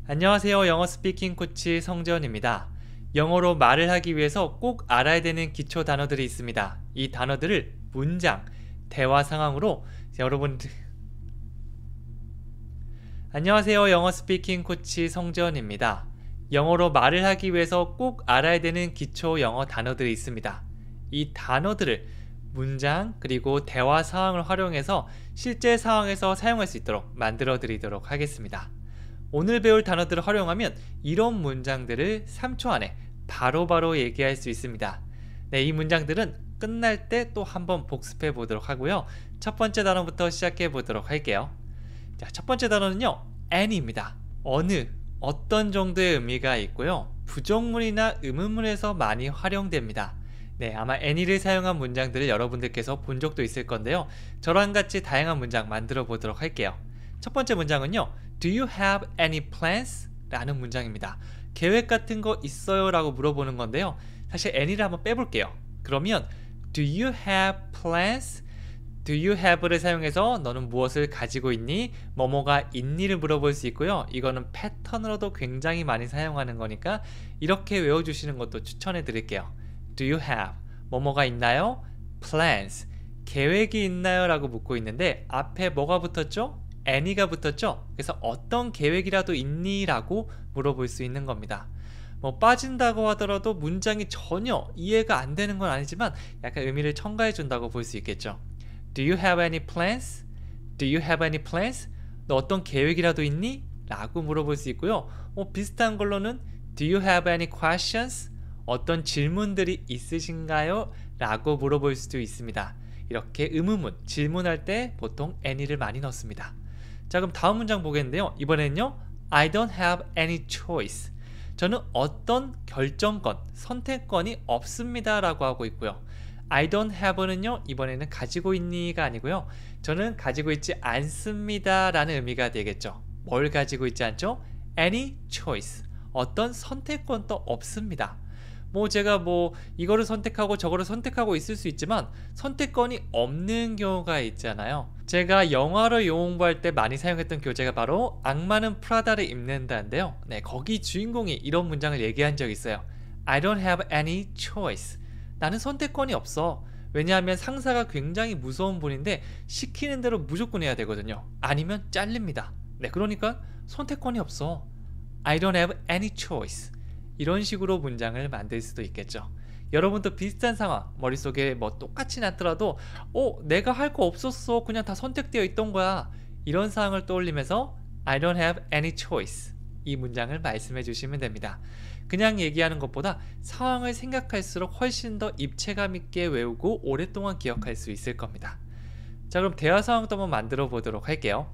안녕하세요. 영어 스피킹 코치 성재원입니다. 영어로 말을 하기 위해서 꼭 알아야 되는 기초 단어들이 있습니다. 이 단어들을 문장, 대화 상황으로 여러분들 안녕하세요. 영어 스피킹 코치 성재원입니다. 영어로 말을 하기 위해서 꼭 알아야 되는 기초 영어 단어들이 있습니다. 이 단어들을 문장 그리고 대화 상황을 활용해서 실제 상황에서 사용할 수 있도록 만들어 드리도록 하겠습니다. 오늘 배울 단어들을 활용하면 이런 문장들을 3초 안에 바로바로 얘기할 수 있습니다. 네, 이 문장들은 끝날 때 또 한번 복습해 보도록 하고요. 첫 번째 단어부터 시작해 보도록 할게요. 자, 첫 번째 단어는요, any입니다. 어느, 어떤 정도의 의미가 있고요. 부정문이나 의문문에서 많이 활용됩니다. 네, 아마 any를 사용한 문장들을 여러분들께서 본 적도 있을 건데요. 저랑 같이 다양한 문장 만들어 보도록 할게요. 첫 번째 문장은요, Do you have any plans? 라는 문장입니다. 계획 같은 거 있어요? 라고 물어보는 건데요. 사실 any를 한번 빼볼게요. 그러면 Do you have plans? Do you have를 사용해서 너는 무엇을 가지고 있니? 뭐뭐가 있니를 물어볼 수 있고요. 이거는 패턴으로도 굉장히 많이 사용하는 거니까 이렇게 외워주시는 것도 추천해 드릴게요. Do you have? 뭐뭐가 있나요? Plans. 계획이 있나요? 라고 묻고 있는데 앞에 뭐가 붙었죠? any가 붙었죠? 그래서 어떤 계획이라도 있니? 라고 물어볼 수 있는 겁니다. 뭐 빠진다고 하더라도 문장이 전혀 이해가 안 되는 건 아니지만 약간 의미를 첨가해 준다고 볼 수 있겠죠. Do you have any plans? Do you have any plans? 너 어떤 계획이라도 있니? 라고 물어볼 수 있고요. 비슷한 걸로는 Do you have any questions? 어떤 질문들이 있으신가요? 라고 물어볼 수도 있습니다. 이렇게 의문문, 질문할 때 보통 any를 많이 넣습니다. 자, 그럼 다음 문장 보겠는데요. 이번에는요, I don't have any choice. 저는 어떤 결정권, 선택권이 없습니다. 라고 하고 있고요. I don't have는요, 이번에는 가지고 있니가 아니고요. 저는 가지고 있지 않습니다. 라는 의미가 되겠죠. 뭘 가지고 있지 않죠? Any choice. 어떤 선택권도 없습니다. 제가 이거를 선택하고 저거를 선택하고 있을 수 있지만 선택권이 없는 경우가 있잖아요. 제가 영화를 공부할 때 많이 사용했던 교재가 바로 악마는 프라다를 입는다인데요. 네, 거기 주인공이 이런 문장을 얘기한 적이 있어요. I don't have any choice. 나는 선택권이 없어. 왜냐하면 상사가 굉장히 무서운 분인데 시키는 대로 무조건 해야 되거든요. 아니면 잘립니다. 네, 그러니까 선택권이 없어. I don't have any choice. 이런 식으로 문장을 만들 수도 있겠죠. 여러분도 비슷한 상황 머릿속에 똑같이 났더라도 내가 할 거 없었어. 그냥 다 선택되어 있던 거야. 이런 상황을 떠올리면서 I don't have any choice. 이 문장을 말씀해 주시면 됩니다. 그냥 얘기하는 것보다 상황을 생각할수록 훨씬 더 입체감 있게 외우고 오랫동안 기억할 수 있을 겁니다. 자, 그럼 대화 상황도 한번 만들어 보도록 할게요.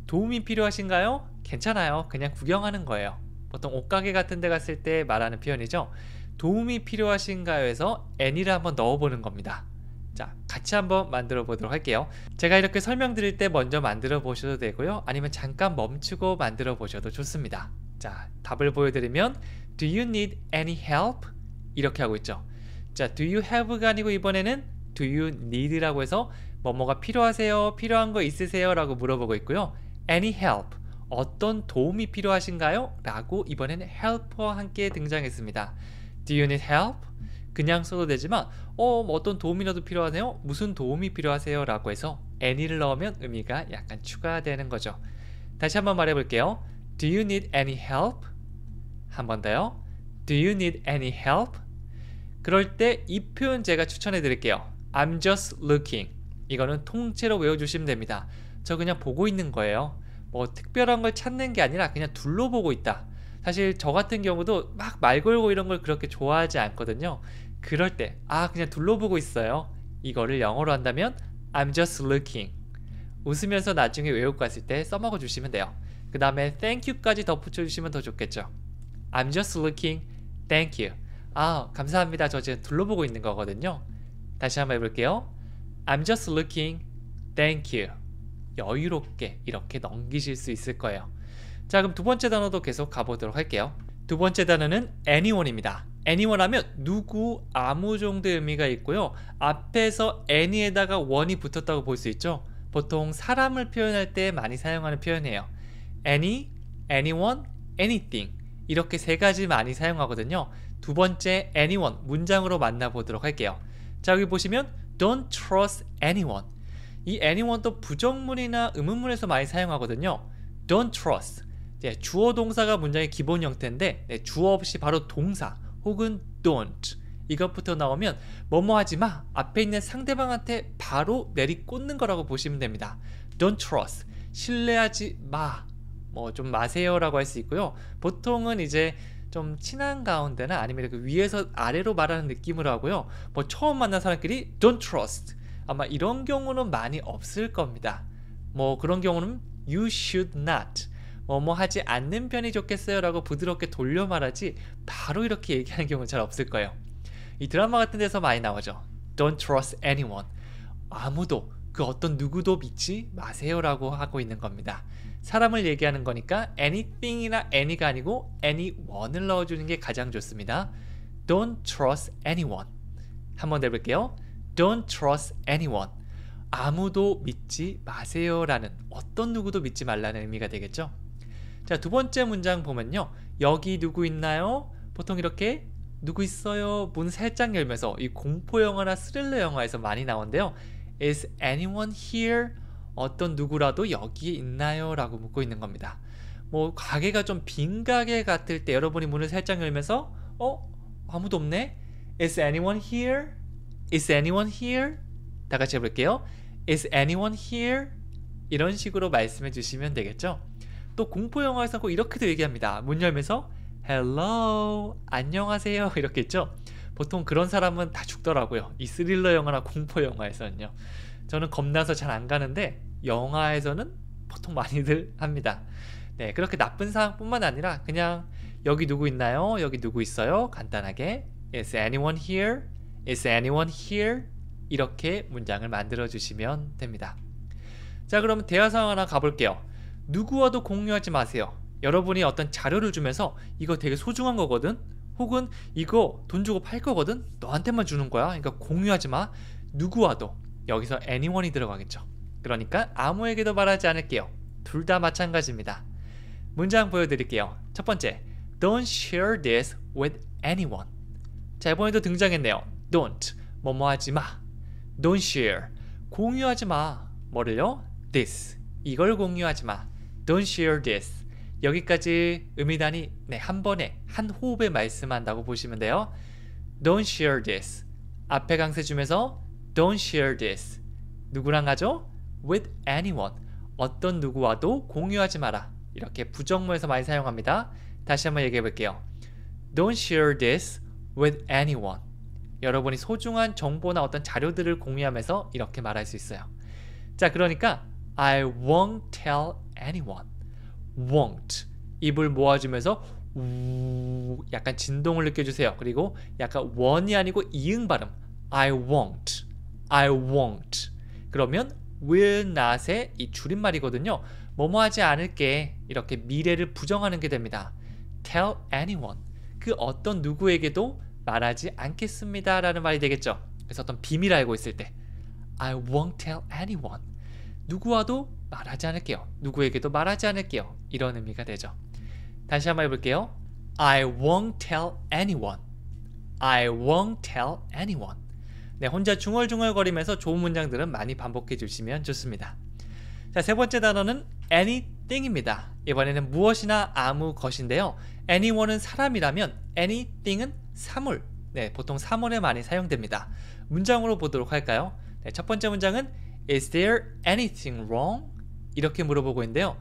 도움이 필요하신가요? 괜찮아요. 그냥 구경하는 거예요. 보통 옷가게 같은 데 갔을 때 말하는 표현이죠. 도움이 필요하신가요? 해서 any를 한번 넣어보는 겁니다. 자, 같이 한번 만들어 보도록 할게요. 제가 이렇게 설명드릴 때 먼저 만들어 보셔도 되고요. 아니면 잠깐 멈추고 만들어 보셔도 좋습니다. 자, 답을 보여드리면 Do you need any help? 이렇게 하고 있죠. 자, Do you have가 아니고 이번에는 Do you need라고 해서 뭐뭐가 필요하세요? 필요한 거 있으세요? 라고 물어보고 있고요. Any help. 어떤 도움이 필요하신가요? 라고 이번에는 help와 함께 등장했습니다. Do you need help? 그냥 써도 되지만 어떤 도움이라도 필요하세요? 무슨 도움이 필요하세요? 라고 해서 any를 넣으면 의미가 약간 추가되는 거죠. 다시 한번 말해볼게요. Do you need any help? 한 번 더요. Do you need any help? 그럴 때 이 표현 제가 추천해 드릴게요. I'm just looking. 이거는 통째로 외워주시면 됩니다. 저 그냥 보고 있는 거예요. 특별한 걸 찾는 게 아니라 그냥 둘러보고 있다. 사실 저 같은 경우도 막 말 걸고 이런 걸 그렇게 좋아하지 않거든요. 그럴 때 그냥 둘러보고 있어요. 이거를 영어로 한다면 I'm just looking. 웃으면서 나중에 외우고 갔을 때 써먹어 주시면 돼요. 그 다음에 thank you까지 덧붙여 주시면 더 좋겠죠. I'm just looking. Thank you. 감사합니다. 저 지금 둘러보고 있는 거거든요. 다시 한번 해볼게요. I'm just looking. Thank you. 여유롭게 이렇게 넘기실 수 있을 거예요. 자, 그럼 두 번째 단어도 계속 가보도록 할게요. 두 번째 단어는 anyone입니다. anyone 하면 누구, 아무 정도의 의미가 있고요. 앞에서 any에다가 one이 붙었다고 볼 수 있죠. 보통 사람을 표현할 때 많이 사용하는 표현이에요. any, anyone, anything 이렇게 세 가지 많이 사용하거든요. 두 번째 anyone 문장으로 만나보도록 할게요. 자, 여기 보시면 don't trust anyone. 이 anyone도 부정문이나 의문문에서 많이 사용하거든요. don't trust. 주어 동사가 문장의 기본 형태인데 주어 없이 바로 동사 혹은 don't 이것부터 나오면 뭐뭐 하지 마 앞에 있는 상대방한테 바로 내리꽂는 거라고 보시면 됩니다. don't trust 신뢰하지 마 뭐 좀 마세요 라고 할 수 있고요. 보통은 이제 좀 친한 가운데나 아니면 그 위에서 아래로 말하는 느낌으로 하고요. 뭐 처음 만난 사람끼리 don't trust 아마 이런 경우는 많이 없을 겁니다. 뭐 그런 경우는 you should not 뭐뭐 하지 않는 편이 좋겠어요 라고 부드럽게 돌려 말하지 바로 이렇게 얘기하는 경우는 잘 없을 거예요. 이 드라마 같은 데서 많이 나오죠. Don't trust anyone. 아무도 그 어떤 누구도 믿지 마세요 라고 하고 있는 겁니다. 사람을 얘기하는 거니까 anything이나 any가 아니고 anyone을 넣어주는 게 가장 좋습니다. Don't trust anyone. 한번 더 해볼게요. Don't trust anyone. 아무도 믿지 마세요 라는 어떤 누구도 믿지 말라는 의미가 되겠죠. 자, 두 번째 문장 보면요. 여기 누구 있나요? 보통 이렇게 누구 있어요? 문 살짝 열면서 이 공포 영화나 스릴러 영화에서 많이 나오는데요. Is anyone here? 어떤 누구라도 여기에 있나요? 라고 묻고 있는 겁니다. 뭐 가게가 좀 빈 가게 같을 때 여러분이 문을 살짝 열면서 아무도 없네? Is anyone here? Is anyone here? 다 같이 해볼게요. Is anyone here? 이런 식으로 말씀해 주시면 되겠죠. 또 공포 영화에서 꼭 이렇게도 얘기합니다. 문 열면서 Hello, 안녕하세요 이렇게 했죠. 보통 그런 사람은 다 죽더라고요. 이 스릴러 영화나 공포 영화에서는요. 저는 겁나서 잘 안 가는데 영화에서는 보통 많이들 합니다. 네, 그렇게 나쁜 상황뿐만 아니라 그냥 여기 누구 있나요? 여기 누구 있어요? 간단하게 Is anyone here? Is anyone here? 이렇게 문장을 만들어 주시면 됩니다. 자, 그러면 대화 상황 하나 가볼게요. 누구와도 공유하지 마세요. 여러분이 어떤 자료를 주면서 이거 되게 소중한 거거든? 혹은 이거 돈 주고 팔 거거든? 너한테만 주는 거야. 그러니까 공유하지 마. 누구와도. 여기서 anyone이 들어가겠죠. 그러니까 아무에게도 말하지 않을게요. 둘 다 마찬가지입니다. 문장 보여드릴게요. 첫 번째, Don't share this with anyone. 자, 이번에도 등장했네요. Don't, 뭐뭐 하지 마. Don't share, 공유하지 마. 뭐를요? This, 이걸 공유하지 마. Don't share this. 여기까지 의미단이 한 번에 한 호흡에 말씀한다고 보시면 돼요. Don't share this. 앞에 강세 주면서 Don't share this. 누구랑 하죠? With anyone. 어떤 누구와도 공유하지 마라. 이렇게 부정문에서 많이 사용합니다. 다시 한번 얘기해 볼게요. Don't share this with anyone. 여러분이 소중한 정보나 어떤 자료들을 공유하면서 이렇게 말할 수 있어요. 자, 그러니까 I won't tell anyone. won't. 입을 모아주면서 우 약간 진동을 느껴주세요. 그리고 약간 won이 아니고 이응 발음. I won't. I won't. 그러면 will not의 이 줄임말이거든요. 뭐뭐 하지 않을게. 이렇게 미래를 부정하는 게 됩니다. Tell anyone. 그 어떤 누구에게도 말하지 않겠습니다 라는 말이 되겠죠. 그래서 어떤 비밀 알고 있을 때 I won't tell anyone. 누구와도 말하지 않을게요. 누구에게도 말하지 않을게요. 이런 의미가 되죠. 다시 한번 해볼게요. I won't tell anyone. I won't tell anyone. 네, 혼자 중얼중얼거리면서 좋은 문장들은 많이 반복해 주시면 좋습니다. 자, 세 번째 단어는 anything입니다. 이번에는 무엇이나 아무 것인데요. anyone은 사람이라면 anything은 사물. 네, 보통 사물에 많이 사용됩니다. 문장으로 보도록 할까요? 네, 첫 번째 문장은 Is there anything wrong? 이렇게 물어보고 있는데요.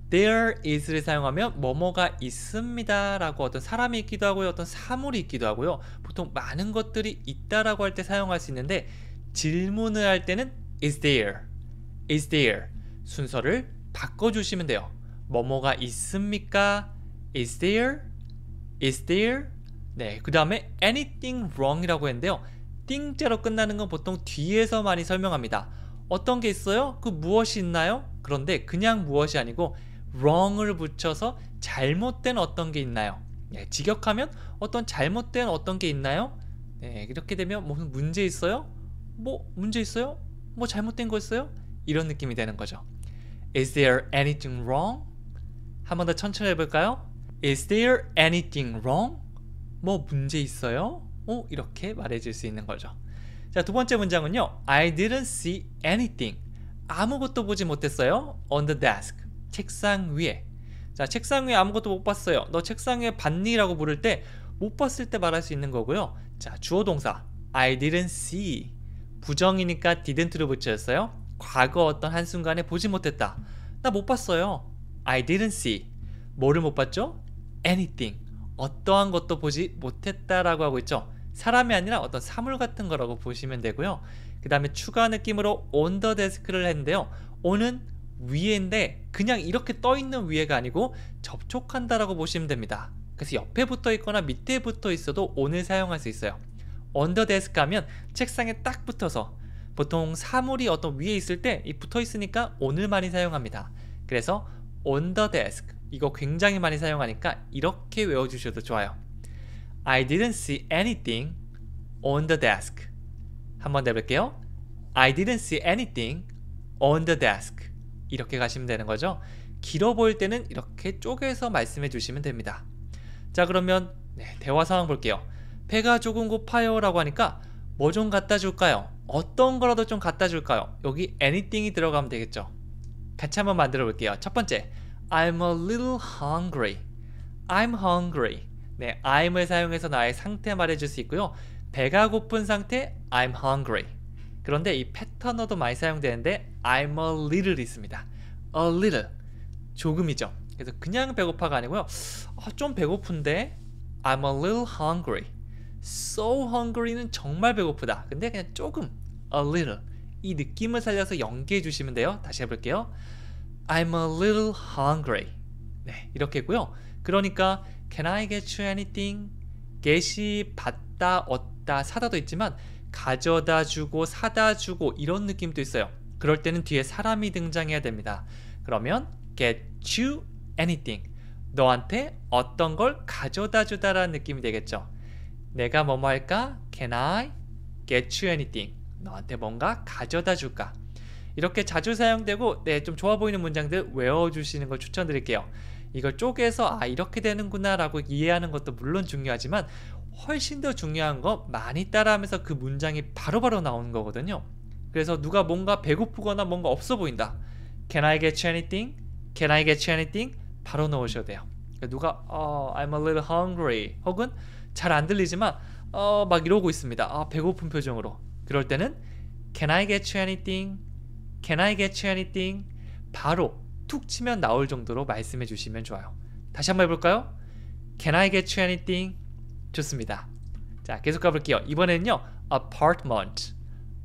There is를 사용하면 뭐뭐가 있습니다 라고 어떤 사람이 있기도 하고요. 어떤 사물이 있기도 하고요. 보통 많은 것들이 있다라고 할 때 사용할 수 있는데 질문을 할 때는 Is there? Is there? 순서를 바꿔주시면 돼요. 뭐뭐가 있습니까? Is there? Is there? 네, 그 다음에 anything wrong 이라고 했는데요. 띵자로 끝나는 건 보통 뒤에서 많이 설명합니다. 어떤 게 있어요? 그 무엇이 있나요? 그런데 그냥 무엇이 아니고 wrong을 붙여서 잘못된 어떤 게 있나요? 네, 직역하면 어떤 잘못된 어떤 게 있나요? 네, 이렇게 되면 무슨 문제 있어요? 뭐 문제 있어요? 뭐 잘못된 거 있어요? 이런 느낌이 되는 거죠. Is there anything wrong? 한 번 더 천천히 해볼까요? Is there anything wrong? 뭐 문제 있어요? 이렇게 말해줄 수 있는 거죠. 자, 두 번째 문장은요. I didn't see anything. 아무것도 보지 못했어요. On the desk. 책상 위에. 자, 책상 위에 아무것도 못 봤어요. 너 책상 위에 봤니? 라고 물을 때 못 봤을 때 말할 수 있는 거고요. 자, 주어 동사 I didn't see. 부정이니까 didn't로 붙였어요. 과거 어떤 한순간에 보지 못했다. 나 못 봤어요. I didn't see. 뭐를 못 봤죠? Anything. 어떠한 것도 보지 못했다라고 하고 있죠. 사람이 아니라 어떤 사물 같은 거라고 보시면 되고요. 그 다음에 추가 느낌으로 on the desk를 했는데요. on은 위에인데 그냥 이렇게 떠있는 위에가 아니고 접촉한다라고 보시면 됩니다. 그래서 옆에 붙어 있거나 밑에 붙어 있어도 on을 사용할 수 있어요. on the desk 하면 책상에 딱 붙어서 보통 사물이 어떤 위에 있을 때 이 붙어 있으니까 on을 많이 사용합니다. 그래서 on the desk 이거 굉장히 많이 사용하니까 이렇게 외워주셔도 좋아요. I didn't see anything on the desk. 한번 더 해볼게요. I didn't see anything on the desk. 이렇게 가시면 되는 거죠. 길어 보일 때는 이렇게 쪼개서 말씀해 주시면 됩니다. 자, 그러면 대화 상황 볼게요. 배가 조금 고파요 라고 하니까 뭐 좀 갖다 줄까요? 어떤 거라도 좀 갖다 줄까요? 여기 anything이 들어가면 되겠죠. 같이 한번 만들어 볼게요. 첫 번째, I'm a little hungry. I'm hungry. 네, I'm을 사용해서 나의 상태 말해줄 수 있고요. 배가 고픈 상태, I'm hungry. 그런데 이 패턴어도 많이 사용되는데 I'm a little 있습니다. A little. 조금이죠. 그래서 그냥 배고파가 아니고요. 좀 배고픈데 I'm a little hungry. So hungry는 정말 배고프다. 근데 그냥 조금, a little. 이 느낌을 살려서 연기해 주시면 돼요. 다시 해볼게요. I'm a little hungry. 네, 이렇게 했고요. 그러니까 Can I get you anything? get이 받다, 얻다, 사다도 있지만 가져다 주고 사다 주고 이런 느낌도 있어요. 그럴 때는 뒤에 사람이 등장해야 됩니다. 그러면 get you anything. 너한테 어떤 걸 가져다 주다라는 느낌이 되겠죠. 내가 뭐뭐 할까? Can I get you anything? 너한테 뭔가 가져다 줄까? 이렇게 자주 사용되고 좀 좋아 보이는 문장들 외워주시는 걸 추천드릴게요. 이걸 쪼개서 이렇게 되는구나 라고 이해하는 것도 물론 중요하지만 훨씬 더 중요한 거 많이 따라하면서 그 문장이 바로바로 나오는 거거든요. 그래서 누가 뭔가 배고프거나 뭔가 없어 보인다. Can I get you anything? Can I get you anything? 바로 넣으셔야 돼요. 누가 I'm a little hungry 혹은 잘 안 들리지만 막 이러고 있습니다. 배고픈 표정으로. 그럴 때는 Can I get you anything? Can I get you anything? 바로 툭 치면 나올 정도로 말씀해 주시면 좋아요. 다시 한번 해볼까요? Can I get you anything? 좋습니다. 자, 계속 가볼게요. 이번에는요. apartment.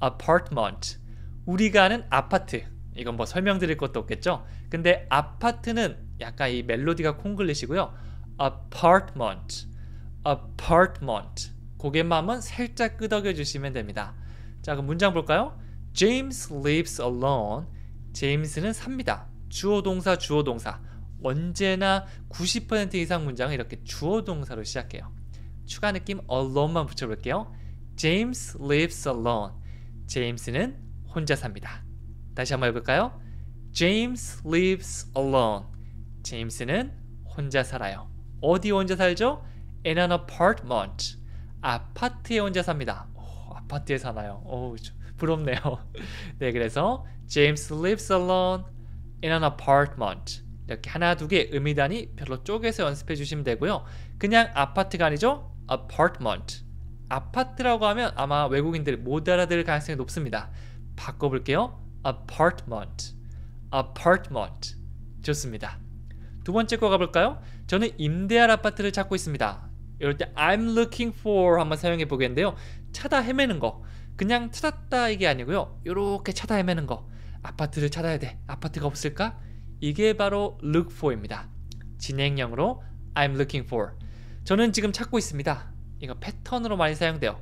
apartment. 우리가 아는 아파트. 이건 뭐 설명드릴 것도 없겠죠? 근데 아파트는 약간 이 멜로디가 콩글리시고요. apartment. apartment. 고개만 한번 살짝 끄덕여 주시면 됩니다. 자, 그럼 문장 볼까요? James lives alone. 제임스는 삽니다. 주어 동사 주어 동사. 언제나 90% 이상 문장은 이렇게 주어 동사로 시작해요. 추가 느낌 alone만 붙여볼게요. James lives alone. 제임스는 혼자 삽니다. 다시 한번 해볼까요? James lives alone. 제임스는 혼자 살아요. 어디 혼자 살죠? In an apartment. 아파트에 혼자 삽니다. 아파트에 사나요? 부럽네요. 네, 그래서 James lives alone in an apartment. 이렇게 하나 두 개 의미단위 별로 쪼개서 연습해 주시면 되고요. 그냥 아파트가 아니죠? apartment. 아파트라고 하면 아마 외국인들이 못 알아들을 가능성이 높습니다. 바꿔볼게요. apartment. apartment. 좋습니다. 두 번째 거 가볼까요? 저는 임대할 아파트를 찾고 있습니다. 이럴 때 I'm looking for 한번 사용해 보겠는데요. 찾아 헤매는 거. 그냥 찾았다 이게 아니고요. 이렇게 찾아 헤매는 거. 아파트를 찾아야 돼. 아파트가 없을까? 이게 바로 look for입니다. 진행형으로 I'm looking for. 저는 지금 찾고 있습니다. 이거 패턴으로 많이 사용돼요.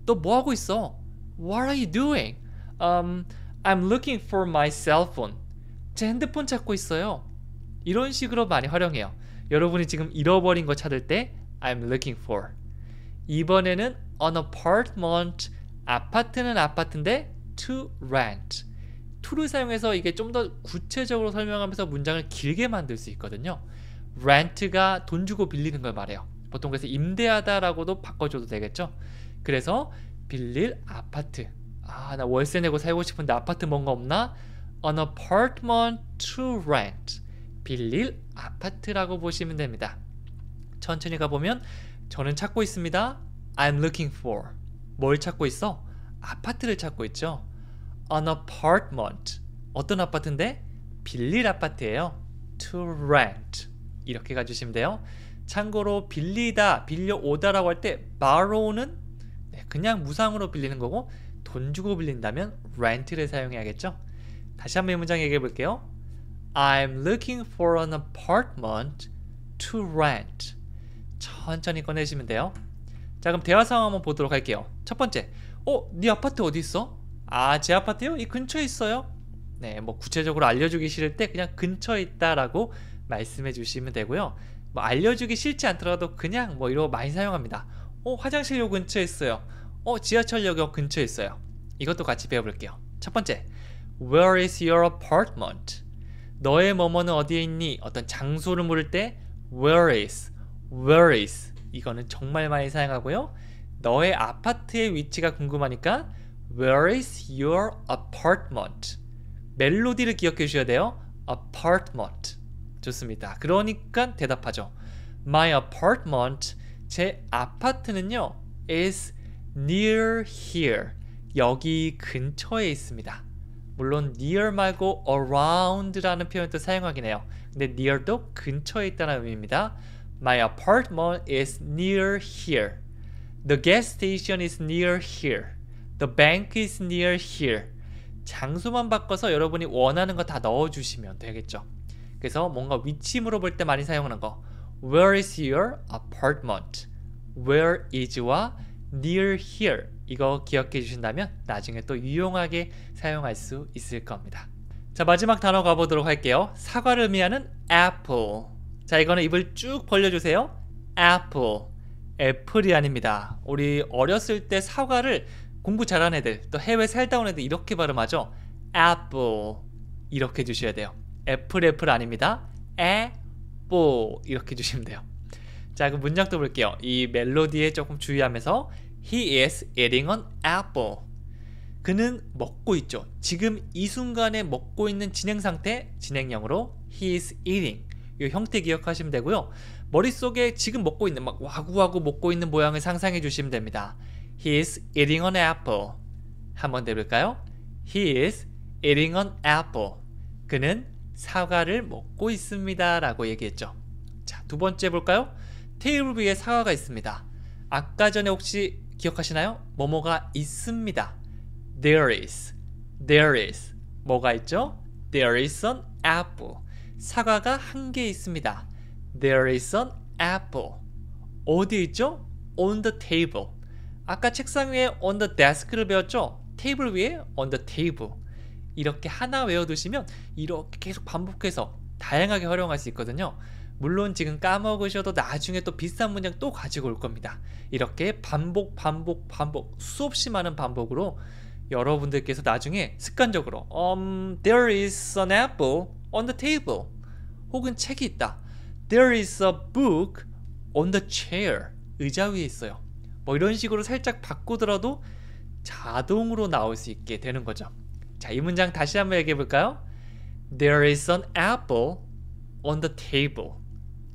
너 뭐 하고 있어? What are you doing? I'm looking for my cell phone. 제 핸드폰 찾고 있어요. 이런 식으로 많이 활용해요. 여러분이 지금 잃어버린 거 찾을 때 I'm looking for. 이번에는 an apartment. 아파트는 아파트인데 to rent. to를 사용해서 이게 좀 더 구체적으로 설명하면서 문장을 길게 만들 수 있거든요. rent가 돈 주고 빌리는 걸 말해요. 보통 그래서 임대하다라고도 바꿔줘도 되겠죠. 그래서 빌릴 아파트. 나 월세 내고 살고 싶은데 아파트 뭔가 없나? An apartment to rent. 빌릴 아파트라고 보시면 됩니다. 천천히 가보면 저는 찾고 있습니다. I'm looking for. 뭘 찾고 있어? 아파트를 찾고 있죠. An apartment. 어떤 아파트인데? 빌릴 아파트예요. To rent. 이렇게 가주시면 돼요. 참고로 빌리다, 빌려오다라고 할 때 borrow는 그냥 무상으로 빌리는 거고 돈 주고 빌린다면 rent를 사용해야겠죠. 다시 한번 이 문장 얘기해 볼게요. I'm looking for an apartment to rent. 천천히 꺼내시면 돼요. 자, 그럼 대화 상황 한번 보도록 할게요. 첫 번째, 네 아파트 어디 있어? 제 아파트요? 이 근처에 있어요. 네, 뭐 구체적으로 알려주기 싫을 때 그냥 근처에 있다라고 말씀해 주시면 되고요. 뭐 알려주기 싫지 않더라도 그냥 뭐 이러고 많이 사용합니다. 화장실역 근처에 있어요. 지하철역 근처에 있어요. 이것도 같이 배워볼게요. 첫 번째, Where is your apartment? 너의 뭐뭐는 어디에 있니? 어떤 장소를 물을 때 Where is? Where is? 이거는 정말 많이 사용하고요. 너의 아파트의 위치가 궁금하니까 Where is your apartment? 멜로디를 기억해 주셔야 돼요. apartment. 좋습니다. 그러니까 대답하죠. My apartment, 제 아파트는요, is near here. 여기 근처에 있습니다. 물론 near 말고 around라는 표현도 사용하긴 해요. 근데 near도 근처에 있다는 의미입니다. My apartment is near here. The gas station is near here. The bank is near here. 장소만 바꿔서 여러분이 원하는 거 다 넣어주시면 되겠죠. 그래서 뭔가 위치 물어볼 때 많이 사용하는 거 Where is your apartment? Where is와 near here 이거 기억해 주신다면 나중에 또 유용하게 사용할 수 있을 겁니다. 자, 마지막 단어 가보도록 할게요. 사과를 의미하는 apple. 자, 이거는 입을 쭉 벌려주세요. apple. 애플이 아닙니다. 우리 어렸을 때 사과를 공부 잘하는 애들, 또 해외 살다 온 애들 이렇게 발음하죠. apple. 이렇게 해주셔야 돼요. 애플 아닙니다. apple 이렇게 해주시면 돼요. 자, 그 문장도 볼게요. 이 멜로디에 조금 주의하면서 He is eating an apple. 그는 먹고 있죠. 지금 이 순간에 먹고 있는 진행 상태, 진행형으로 He is eating. 이 형태 기억하시면 되고요. 머릿속에 지금 먹고 있는 막 와구와구 먹고 있는 모양을 상상해 주시면 됩니다. He is eating an apple. 한번 더 해볼까요? He is eating an apple. 그는 사과를 먹고 있습니다 라고 얘기했죠. 자, 두 번째 볼까요? 테이블 위에 사과가 있습니다. 아까 전에 혹시 기억하시나요? 뭐뭐가 있습니다. There is. There is. 뭐가 있죠? There is an apple. 사과가 한 개 있습니다. There is an apple. 어디 있죠? On the table. 아까 책상 위에 on the desk를 배웠죠? 테이블 위에 on the table. 이렇게 하나 외워두시면 이렇게 계속 반복해서 다양하게 활용할 수 있거든요. 물론 지금 까먹으셔도 나중에 또 비슷한 문장 또 가지고 올 겁니다. 이렇게 반복 수없이 많은 반복으로 여러분들께서 나중에 습관적으로 There is an apple on the table. 혹은 책이 있다. There is a book on the chair. 의자 위에 있어요. 뭐 이런 식으로 살짝 바꾸더라도 자동으로 나올 수 있게 되는 거죠. 자, 이 문장 다시 한번 얘기해 볼까요? There is an apple on the table.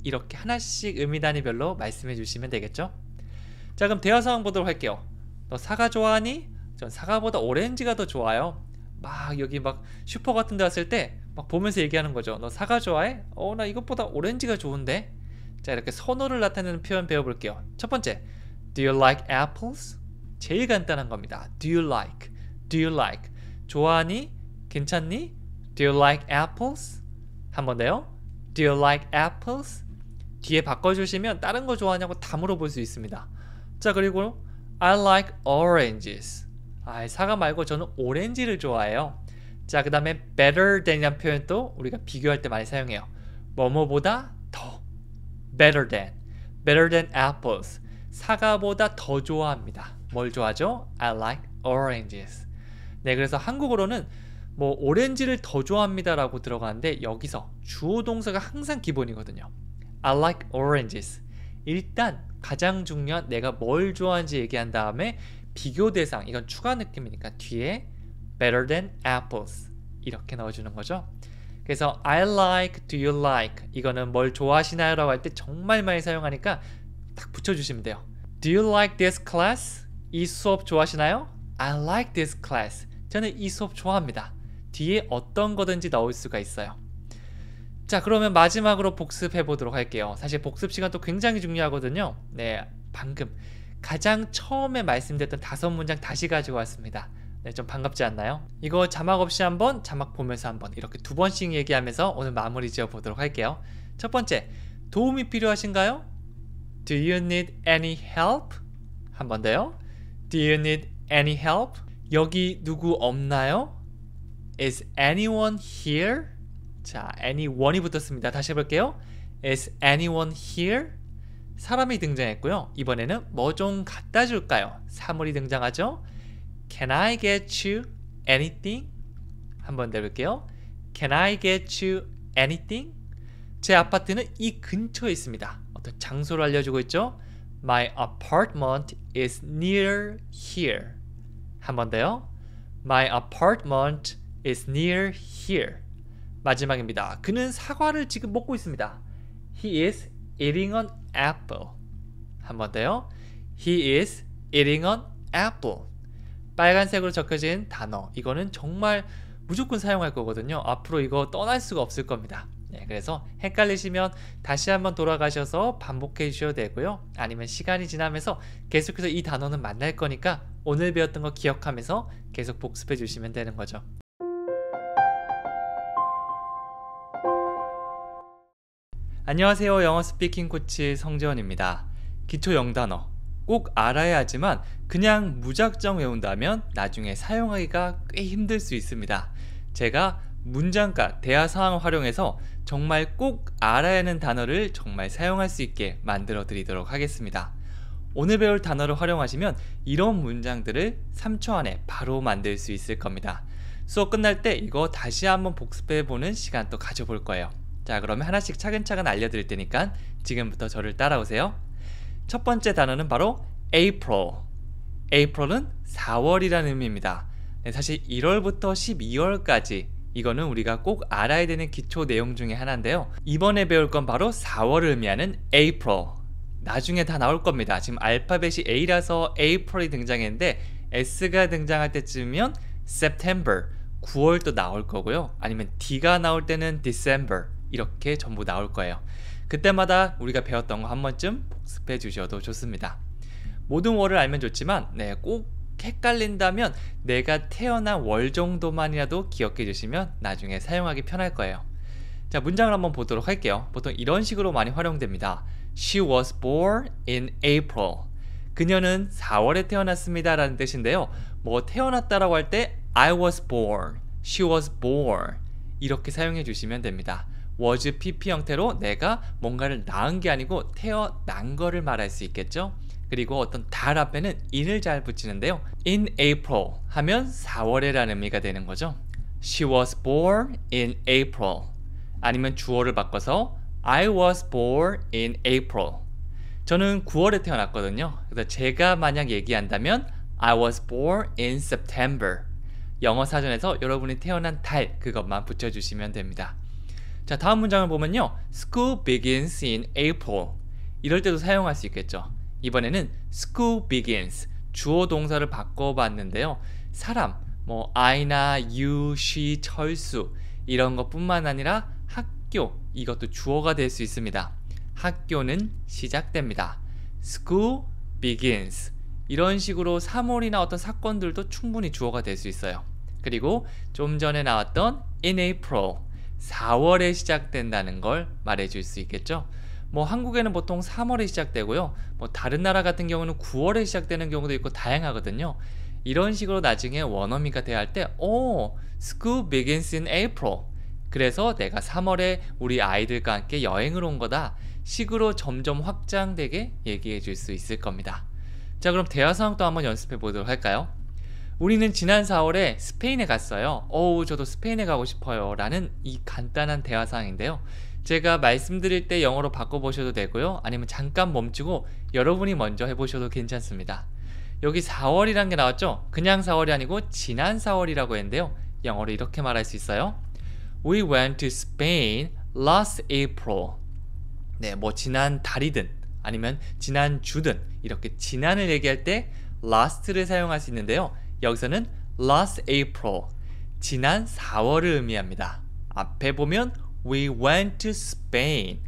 이렇게 하나씩 의미 단위별로 말씀해 주시면 되겠죠. 자, 그럼 대화 상황 보도록 할게요. 너 사과 좋아하니? 전 사과보다 오렌지가 더 좋아요. 막 여기 막 슈퍼 같은 데 왔을 때 막 보면서 얘기하는 거죠. 너 사과 좋아해? 나 이것보다 오렌지가 좋은데. 자, 이렇게 선호를 나타내는 표현 배워볼게요. 첫 번째, Do you like apples? 제일 간단한 겁니다. Do you like? Do you like? 좋아하니? 괜찮니? Do you like apples? 한 번 더요. Do you like apples? 뒤에 바꿔주시면 다른 거 좋아하냐고 다 물어볼 수 있습니다. 자, 그리고 I like oranges. 사과 말고 저는 오렌지를 좋아해요. 자, 그 다음에 better than이라는 표현도 우리가 비교할 때 많이 사용해요. 뭐뭐보다 더. better than apples. 사과보다 더 좋아합니다. 뭘 좋아하죠? I like oranges. 네, 그래서 한국어로는 뭐 오렌지를 더 좋아합니다 라고 들어가는데 여기서 주어 동사가 항상 기본이거든요. I like oranges. 일단 가장 중요한 내가 뭘 좋아하는지 얘기한 다음에 비교 대상, 이건 추가 느낌이니까 뒤에 better than apples 이렇게 넣어주는 거죠. 그래서 I like, do you like 이거는 뭘 좋아하시나요? 라고 할 때 정말 많이 사용하니까 딱 붙여주시면 돼요. Do you like this class? 이 수업 좋아하시나요? I like this class. 저는 이 수업 좋아합니다. 뒤에 어떤 거든지 넣을 수가 있어요. 자, 그러면 마지막으로 복습해 보도록 할게요. 사실 복습 시간도 굉장히 중요하거든요. 네, 방금 가장 처음에 말씀드렸던 5문장 다시 가지고 왔습니다. 네, 좀 반갑지 않나요? 이거 자막 없이 한번, 자막 보면서 한번 이렇게 2번씩 얘기하면서 오늘 마무리 지어 보도록 할게요. 첫 번째, 도움이 필요하신가요? Do you need any help? 한 번 더요. Do you need any help? 여기 누구 없나요? Is anyone here? 자, anyone이 붙었습니다. 다시 해볼게요. Is anyone here? 사람이 등장했고요. 이번에는 뭐 좀 갖다 줄까요? 사물이 등장하죠. Can I get you anything? 한번 더 해볼게요. Can I get you anything? 제 아파트는 이 근처에 있습니다. 어떤 장소를 알려주고 있죠. My apartment is near here. 한 번 더요. My apartment is near here. 마지막입니다. 그는 사과를 지금 먹고 있습니다. He is eating an apple. 한 번 더요. He is eating an apple. 빨간색으로 적혀진 단어. 이거는 정말 무조건 사용할 거거든요. 앞으로 이거 떠날 수가 없을 겁니다. 네, 그래서 헷갈리시면 다시 한번 돌아가셔서 반복해 주셔도 되고요. 아니면 시간이 지나면서 계속해서 이 단어는 만날 거니까 오늘 배웠던 거 기억하면서 계속 복습해 주시면 되는 거죠. 안녕하세요. 영어 스피킹 코치 성재원입니다. 기초 영단어 꼭 알아야 하지만 그냥 무작정 외운다면 나중에 사용하기가 꽤 힘들 수 있습니다. 제가 문장과 대화 상황을 활용해서 정말 꼭 알아야 하는 단어를 정말 사용할 수 있게 만들어 드리도록 하겠습니다. 오늘 배울 단어를 활용하시면 이런 문장들을 3초 안에 바로 만들 수 있을 겁니다. 수업 끝날 때 이거 다시 한번 복습해 보는 시간 또 가져볼 거예요. 자, 그러면 하나씩 차근차근 알려드릴 테니까 지금부터 저를 따라오세요. 첫 번째 단어는 바로 April. April은 4월이라는 의미입니다. 네, 사실 1월부터 12월까지 이거는 우리가 꼭 알아야 되는 기초 내용 중에 하나인데요. 이번에 배울 건 바로 4월을 의미하는 April. 나중에 다 나올 겁니다. 지금 알파벳이 A라서 April이 등장했는데 S가 등장할 때쯤이면 September, 9월도 나올 거고요. 아니면 D가 나올 때는 December 이렇게 전부 나올 거예요. 그때마다 우리가 배웠던 거 한 번쯤 복습해 주셔도 좋습니다. 모든 월을 알면 좋지만 꼭 헷갈린다면 내가 태어난 월 정도만이라도 기억해 주시면 나중에 사용하기 편할 거예요. 자, 문장을 한번 보도록 할게요. 보통 이런 식으로 많이 활용됩니다. She was born in April. 그녀는 4월에 태어났습니다 라는 뜻인데요. 뭐 태어났다라고 할 때 I was born, she was born 이렇게 사용해 주시면 됩니다. was pp 형태로 내가 뭔가를 낳은 게 아니고 태어난 거를 말할 수 있겠죠. 그리고 어떤 달 앞에는 in을 잘 붙이는데요. in April 하면 4월에 라는 의미가 되는 거죠. She was born in April. 아니면 주어를 바꿔서 I was born in April. 저는 9월에 태어났거든요. 그래서 제가 만약 얘기한다면 I was born in September. 영어 사전에서 여러분이 태어난 달 그것만 붙여주시면 됩니다. 자, 다음 문장을 보면요. School begins in April. 이럴 때도 사용할 수 있겠죠. 이번에는 school begins. 주어 동사를 바꿔봤는데요. 사람, 뭐 I나 you, she, 철수 이런 것뿐만 아니라 학교, 이것도 주어가 될 수 있습니다. 학교는 시작됩니다. School begins. 이런 식으로 3월이나 어떤 사건들도 충분히 주어가 될 수 있어요. 그리고 좀 전에 나왔던 in April. 4월에 시작된다는 걸 말해줄 수 있겠죠. 뭐 한국에는 보통 3월에 시작되고요. 뭐 다른 나라 같은 경우는 9월에 시작되는 경우도 있고 다양하거든요. 이런 식으로 나중에 원어민과 대화할 때 School begins in April. 그래서 내가 3월에 우리 아이들과 함께 여행을 온 거다. 식으로 점점 확장되게 얘기해 줄 수 있을 겁니다. 자, 그럼 대화 상황도 한번 연습해 보도록 할까요? 우리는 지난 4월에 스페인에 갔어요. 저도 스페인에 가고 싶어요 라는 이 간단한 대화 상황인데요. 제가 말씀드릴 때 영어로 바꿔보셔도 되고요. 아니면 잠깐 멈추고 여러분이 먼저 해보셔도 괜찮습니다. 여기 4월이란 게 나왔죠? 그냥 4월이 아니고 지난 4월이라고 했는데요. 영어로 이렇게 말할 수 있어요. We went to Spain last April. 네, 뭐 지난 달이든 아니면 지난 주든 이렇게 지난을 얘기할 때 last를 사용할 수 있는데요. 여기서는 last April, 지난 4월을 의미합니다. 앞에 보면 We went to Spain.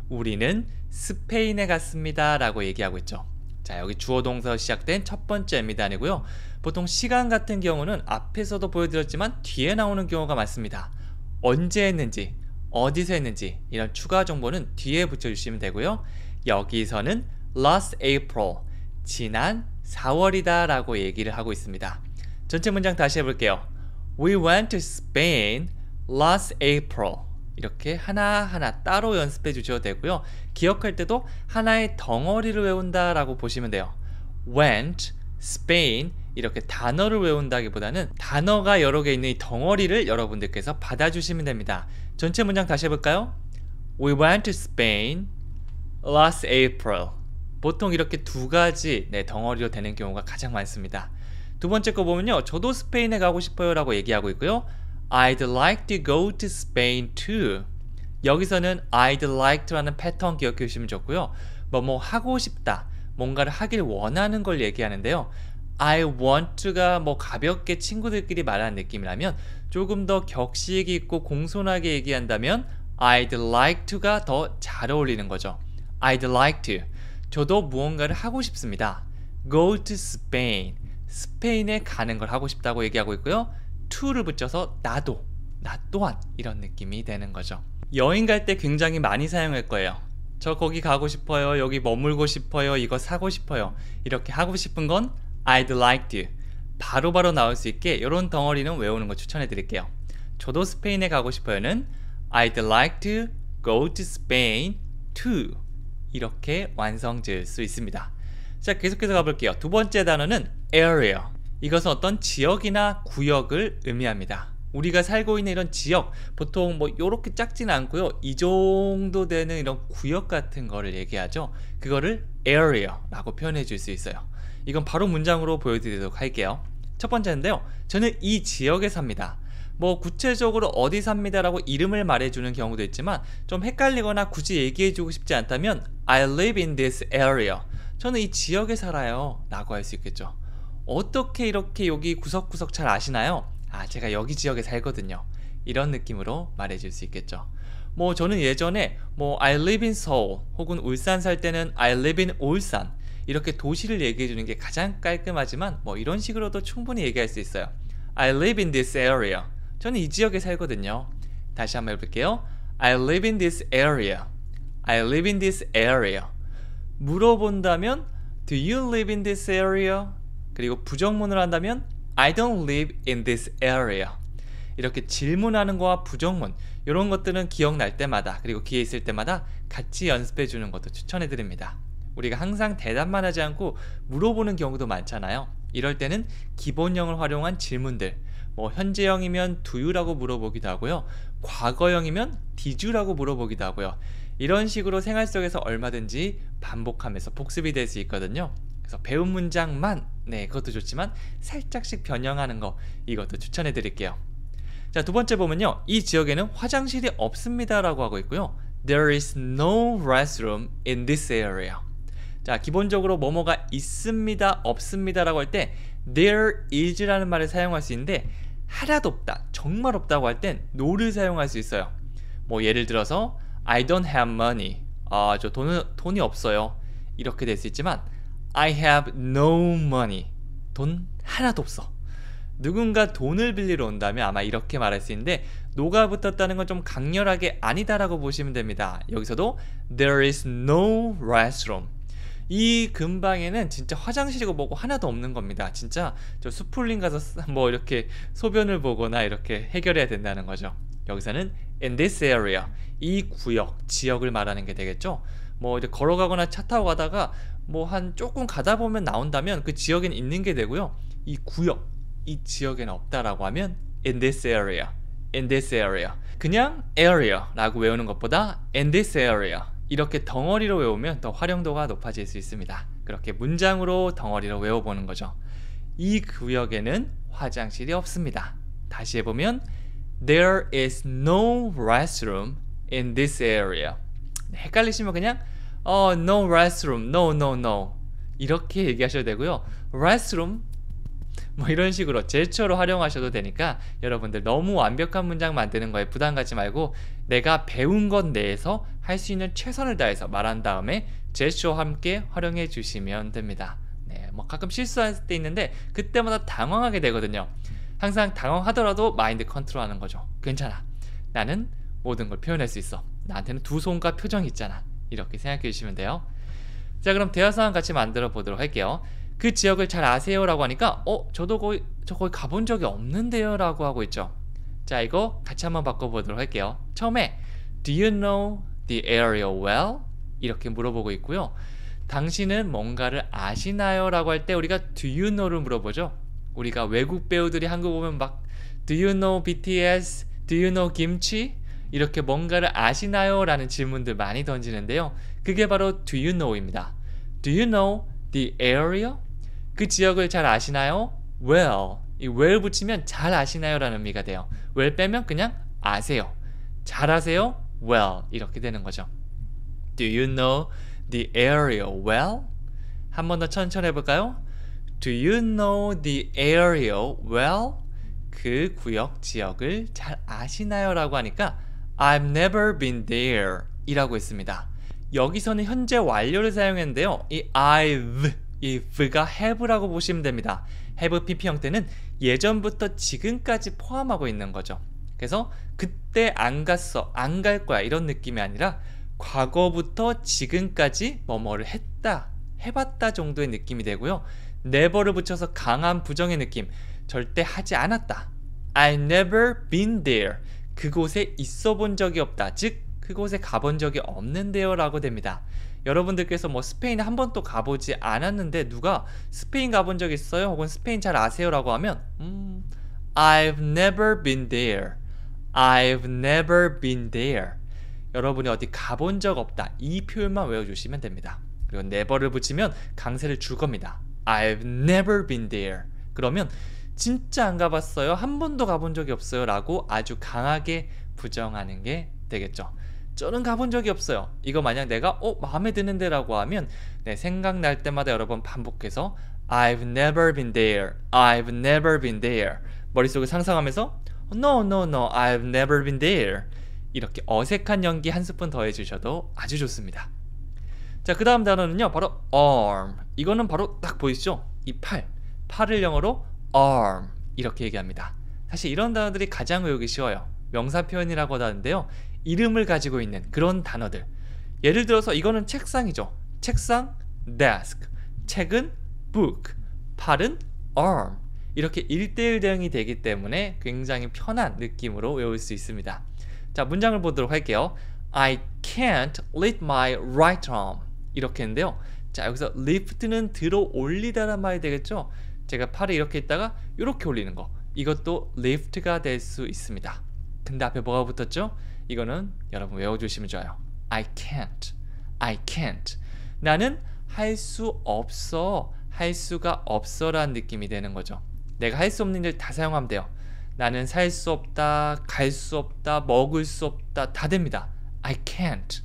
우리는 스페인에 갔습니다 라고 얘기하고 있죠. 자, 여기 주어 동사 시작된 첫 번째 미단이고요. 보통 시간 같은 경우는 앞에서도 보여드렸지만 뒤에 나오는 경우가 많습니다. 언제 했는지, 어디서 했는지 이런 추가 정보는 뒤에 붙여주시면 되고요. 여기서는 last April, 지난 4월이다 라고 얘기를 하고 있습니다. 전체 문장 다시 해볼게요. We went to Spain last April. 이렇게 하나하나 따로 연습해 주셔도 되고요. 기억할 때도 하나의 덩어리를 외운다 라고 보시면 돼요. went, Spain 이렇게 단어를 외운다기보다는 단어가 여러 개 있는 이 덩어리를 여러분들께서 받아주시면 됩니다. 전체 문장 다시 해볼까요? We went to Spain last April. 보통 이렇게 두 가지 덩어리로 되는 경우가 가장 많습니다. 두 번째 거 보면요. 저도 스페인에 가고 싶어요 라고 얘기하고 있고요. I'd like to go to Spain too. 여기서는 I'd like to라는 패턴 기억해 주시면 좋고요. 뭐 하고 싶다, 뭔가를 하길 원하는 걸 얘기하는데요. I want to가 뭐 가볍게 친구들끼리 말하는 느낌이라면 조금 더 격식 있고 공손하게 얘기한다면 I'd like to가 더 잘 어울리는 거죠. I'd like to. 저도 무언가를 하고 싶습니다. Go to Spain. 스페인에 가는 걸 하고 싶다고 얘기하고 있고요. to를 붙여서 나도, 나 또한 이런 느낌이 되는 거죠. 여행 갈 때 굉장히 많이 사용할 거예요. 저 거기 가고 싶어요. 여기 머물고 싶어요. 이거 사고 싶어요. 이렇게 하고 싶은 건 I'd like to. 바로바로 나올 수 있게 이런 덩어리는 외우는 거 추천해 드릴게요. 저도 스페인에 가고 싶어요는 I'd like to go to Spain too. 이렇게 완성 지을 수 있습니다. 자, 계속해서 가볼게요. 두 번째 단어는 area. 이것은 어떤 지역이나 구역을 의미합니다. 우리가 살고 있는 이런 지역, 보통 뭐 요렇게 작지는 않고요. 이 정도 되는 이런 구역 같은 거를 얘기하죠. 그거를 area라고 표현해 줄 수 있어요. 이건 바로 문장으로 보여드리도록 할게요. 첫 번째인데요. 저는 이 지역에 삽니다. 뭐 구체적으로 어디 삽니다 라고 이름을 말해주는 경우도 있지만 좀 헷갈리거나 굳이 얘기해주고 싶지 않다면 I live in this area. 저는 이 지역에 살아요 라고 할 수 있겠죠. 어떻게 이렇게 여기 구석구석 잘 아시나요? 아, 제가 여기 지역에 살거든요. 이런 느낌으로 말해줄 수 있겠죠. 뭐 저는 예전에 뭐 I live in Seoul 혹은 울산 살 때는 I live in 울산 이렇게 도시를 얘기해주는 게 가장 깔끔하지만 뭐 이런 식으로도 충분히 얘기할 수 있어요. I live in this area. 저는 이 지역에 살거든요. 다시 한번 해볼게요. I live in this area. I live in this area. 물어본다면 Do you live in this area? 그리고 부정문을 한다면 I don't live in this area. 이렇게 질문하는 거와 부정문 이런 것들은 기억날 때마다 그리고 기회 있을 때마다 같이 연습해 주는 것도 추천해 드립니다. 우리가 항상 대답만 하지 않고 물어보는 경우도 많잖아요. 이럴 때는 기본형을 활용한 질문들, 뭐 현재형이면 do you라고 물어보기도 하고요. 과거형이면 did you라고 물어보기도 하고요. 이런 식으로 생활 속에서 얼마든지 반복하면서 복습이 될 수 있거든요. 그래서 배운 문장만 그것도 좋지만 살짝씩 변형하는 거 이것도 추천해 드릴게요. 자, 두 번째 보면요. 이 지역에는 화장실이 없습니다 라고 하고 있고요. There is no restroom in this area. 자, 기본적으로 뭐뭐가 있습니다, 없습니다 라고 할 때 there is라는 말을 사용할 수 있는데 하나도 없다, 정말 없다고 할 땐 no를 사용할 수 있어요. 뭐 예를 들어서 I don't have money. 저 돈이 없어요. 이렇게 될 수 있지만 I have no money. 돈 하나도 없어. 누군가 돈을 빌리러 온다면 아마 이렇게 말할 수 있는데 no가 붙었다는 건 좀 강렬하게 아니다라고 보시면 됩니다. 여기서도 there is no restroom. 이 근방에는 진짜 화장실이고 뭐고 하나도 없는 겁니다. 진짜 저 수풀림 가서 뭐 이렇게 소변을 보거나 이렇게 해결해야 된다는 거죠. 여기서는 in this area, 이 구역, 지역을 말하는 게 되겠죠. 뭐 이제 걸어가거나 차 타고 가다가 뭐 한 조금 가다 보면 나온다면 그 지역에는 있는 게 되고요. 이 구역, 이 지역에는 없다라고 하면 in this area, in this area. 그냥 area라고 외우는 것보다 in this area 이렇게 덩어리로 외우면 더 활용도가 높아질 수 있습니다. 그렇게 문장으로 덩어리로 외워보는 거죠. 이 구역에는 화장실이 없습니다. 다시 해보면 There is no restroom in this area. 헷갈리시면 그냥 no restroom, no 이렇게 얘기하셔도 되고요. restroom 뭐 이런 식으로 제스처로 활용하셔도 되니까 여러분들 너무 완벽한 문장 만드는 거에 부담 갖지 말고 내가 배운 것 내에서 할 수 있는 최선을 다해서 말한 다음에 제스처와 함께 활용해 주시면 됩니다. 네, 뭐 가끔 실수할 때 있는데 그때마다 당황하게 되거든요. 항상 당황하더라도 마인드 컨트롤하는 거죠. 괜찮아. 나는 모든 걸 표현할 수 있어. 나한테는 두 손과 표정이 있잖아. 이렇게 생각해 주시면 돼요. 자, 그럼 대화 상황 같이 만들어 보도록 할게요. 그 지역을 잘 아세요? 라고 하니까 저도 거기 가본 적이 없는데요? 라고 하고 있죠. 자, 이거 같이 한번 바꿔보도록 할게요. 처음에 Do you know the area well? 이렇게 물어보고 있고요. 당신은 뭔가를 아시나요? 라고 할 때 우리가 Do you know를 물어보죠. 우리가 외국 배우들이 한국 오면 막 Do you know BTS? Do you know 김치? 이렇게 뭔가를 아시나요? 라는 질문들 많이 던지는데요. 그게 바로 Do you know입니다. Do you know the area? 그 지역을 잘 아시나요? Well. 이 well 붙이면 잘 아시나요? 라는 의미가 돼요. well 빼면 그냥 아세요. 잘 아세요? Well. 이렇게 되는 거죠. Do you know the area well? 한 번 더 천천히 해볼까요? Do you know the area well? 그 구역, 지역을 잘 아시나요? 라고 하니까 I've never been there 이라고 했습니다. 여기서는 현재 완료를 사용했는데요. 이 I've, 이 V가 have라고 보시면 됩니다. have PP 형태는 예전부터 지금까지 포함하고 있는 거죠. 그래서 그때 안 갔어, 안 갈 거야 이런 느낌이 아니라 과거부터 지금까지 뭐뭐를 했다, 해봤다 정도의 느낌이 되고요. never를 붙여서 강한 부정의 느낌, 절대 하지 않았다. I've never been there. 그곳에 있어 본 적이 없다. 즉 그곳에 가본 적이 없는데요 라고 됩니다. 여러분들께서 뭐 스페인 한 번도 가보지 않았는데 누가 스페인 가본 적 있어요? 혹은 스페인 잘 아세요? 라고 하면 I've never been there. I've never been there. 여러분이 어디 가본 적 없다. 이 표현만 외워주시면 됩니다. 그리고 never를 붙이면 강세를 줄 겁니다. I've never been there. 그러면 진짜 안 가봤어요? 한 번도 가본 적이 없어요? 라고 아주 강하게 부정하는 게 되겠죠. 저는 가본 적이 없어요. 이거 만약 내가 마음에 드는데 라고 하면 생각날 때마다 여러 번 반복해서 I've never been there. I've never been there. 머릿속에 상상하면서 No, I've never been there. 이렇게 어색한 연기 한 스푼 더해주셔도 아주 좋습니다. 자, 그 다음 단어는요 바로 arm. 이거는 바로 딱 보이시죠? 이 팔을 영어로 arm 이렇게 얘기합니다. 사실 이런 단어들이 가장 외우기 쉬워요. 명사 표현이라고 하는데요, 이름을 가지고 있는 그런 단어들. 예를 들어서 이거는 책상이죠. 책상, desk. 책은 book. 팔은 arm. 이렇게 1대1 대응이 되기 때문에 굉장히 편한 느낌으로 외울 수 있습니다. 자, 문장을 보도록 할게요. I can't lift my right arm. 이렇게 했는데요. 자, 여기서 lift는 들어 올리다란 말이 되겠죠. 제가 팔을 이렇게 있다가 이렇게 올리는 거, 이것도 lift가 될 수 있습니다. 근데 앞에 뭐가 붙었죠? 이거는 여러분 외워주시면 좋아요. I can't. 나는 할 수 없어. 할 수가 없어 라는 느낌이 되는 거죠. 내가 할 수 없는 일 다 사용하면 돼요. 나는 살 수 없다, 갈 수 없다, 먹을 수 없다, 다 됩니다. I can't.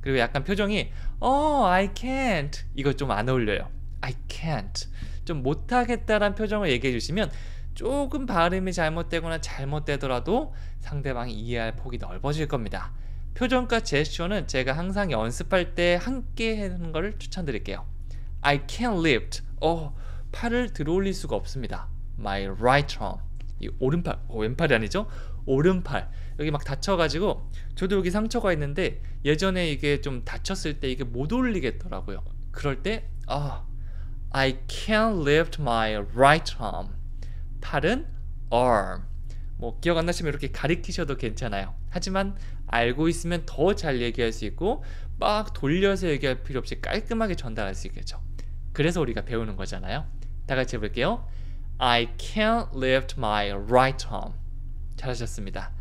그리고 약간 표정이 I can't. 이거 좀 안 어울려요. I can't. 좀 못하겠다라는 표정을 얘기해 주시면 조금 발음이 잘못되거나 잘못되더라도 상대방이 이해할 폭이 넓어질 겁니다. 표정과 제스처는 제가 항상 연습할 때 함께 하는 것을 추천드릴게요. I can't lift. 팔을 들어 올릴 수가 없습니다. My right arm. 이 오른팔, 왼팔이 아니죠? 오른팔. 여기 막 다쳐가지고 저도 여기 상처가 있는데 예전에 이게 좀 다쳤을 때 이게 못 올리겠더라고요. 그럴 때 I can't lift my right arm. 팔은 arm. 뭐 기억 안 나시면 이렇게 가리키셔도 괜찮아요. 하지만 알고 있으면 더 잘 얘기할 수 있고 막 돌려서 얘기할 필요 없이 깔끔하게 전달할 수 있겠죠. 그래서 우리가 배우는 거잖아요. 다 같이 해볼게요. I can't lift my right arm. 잘하셨습니다.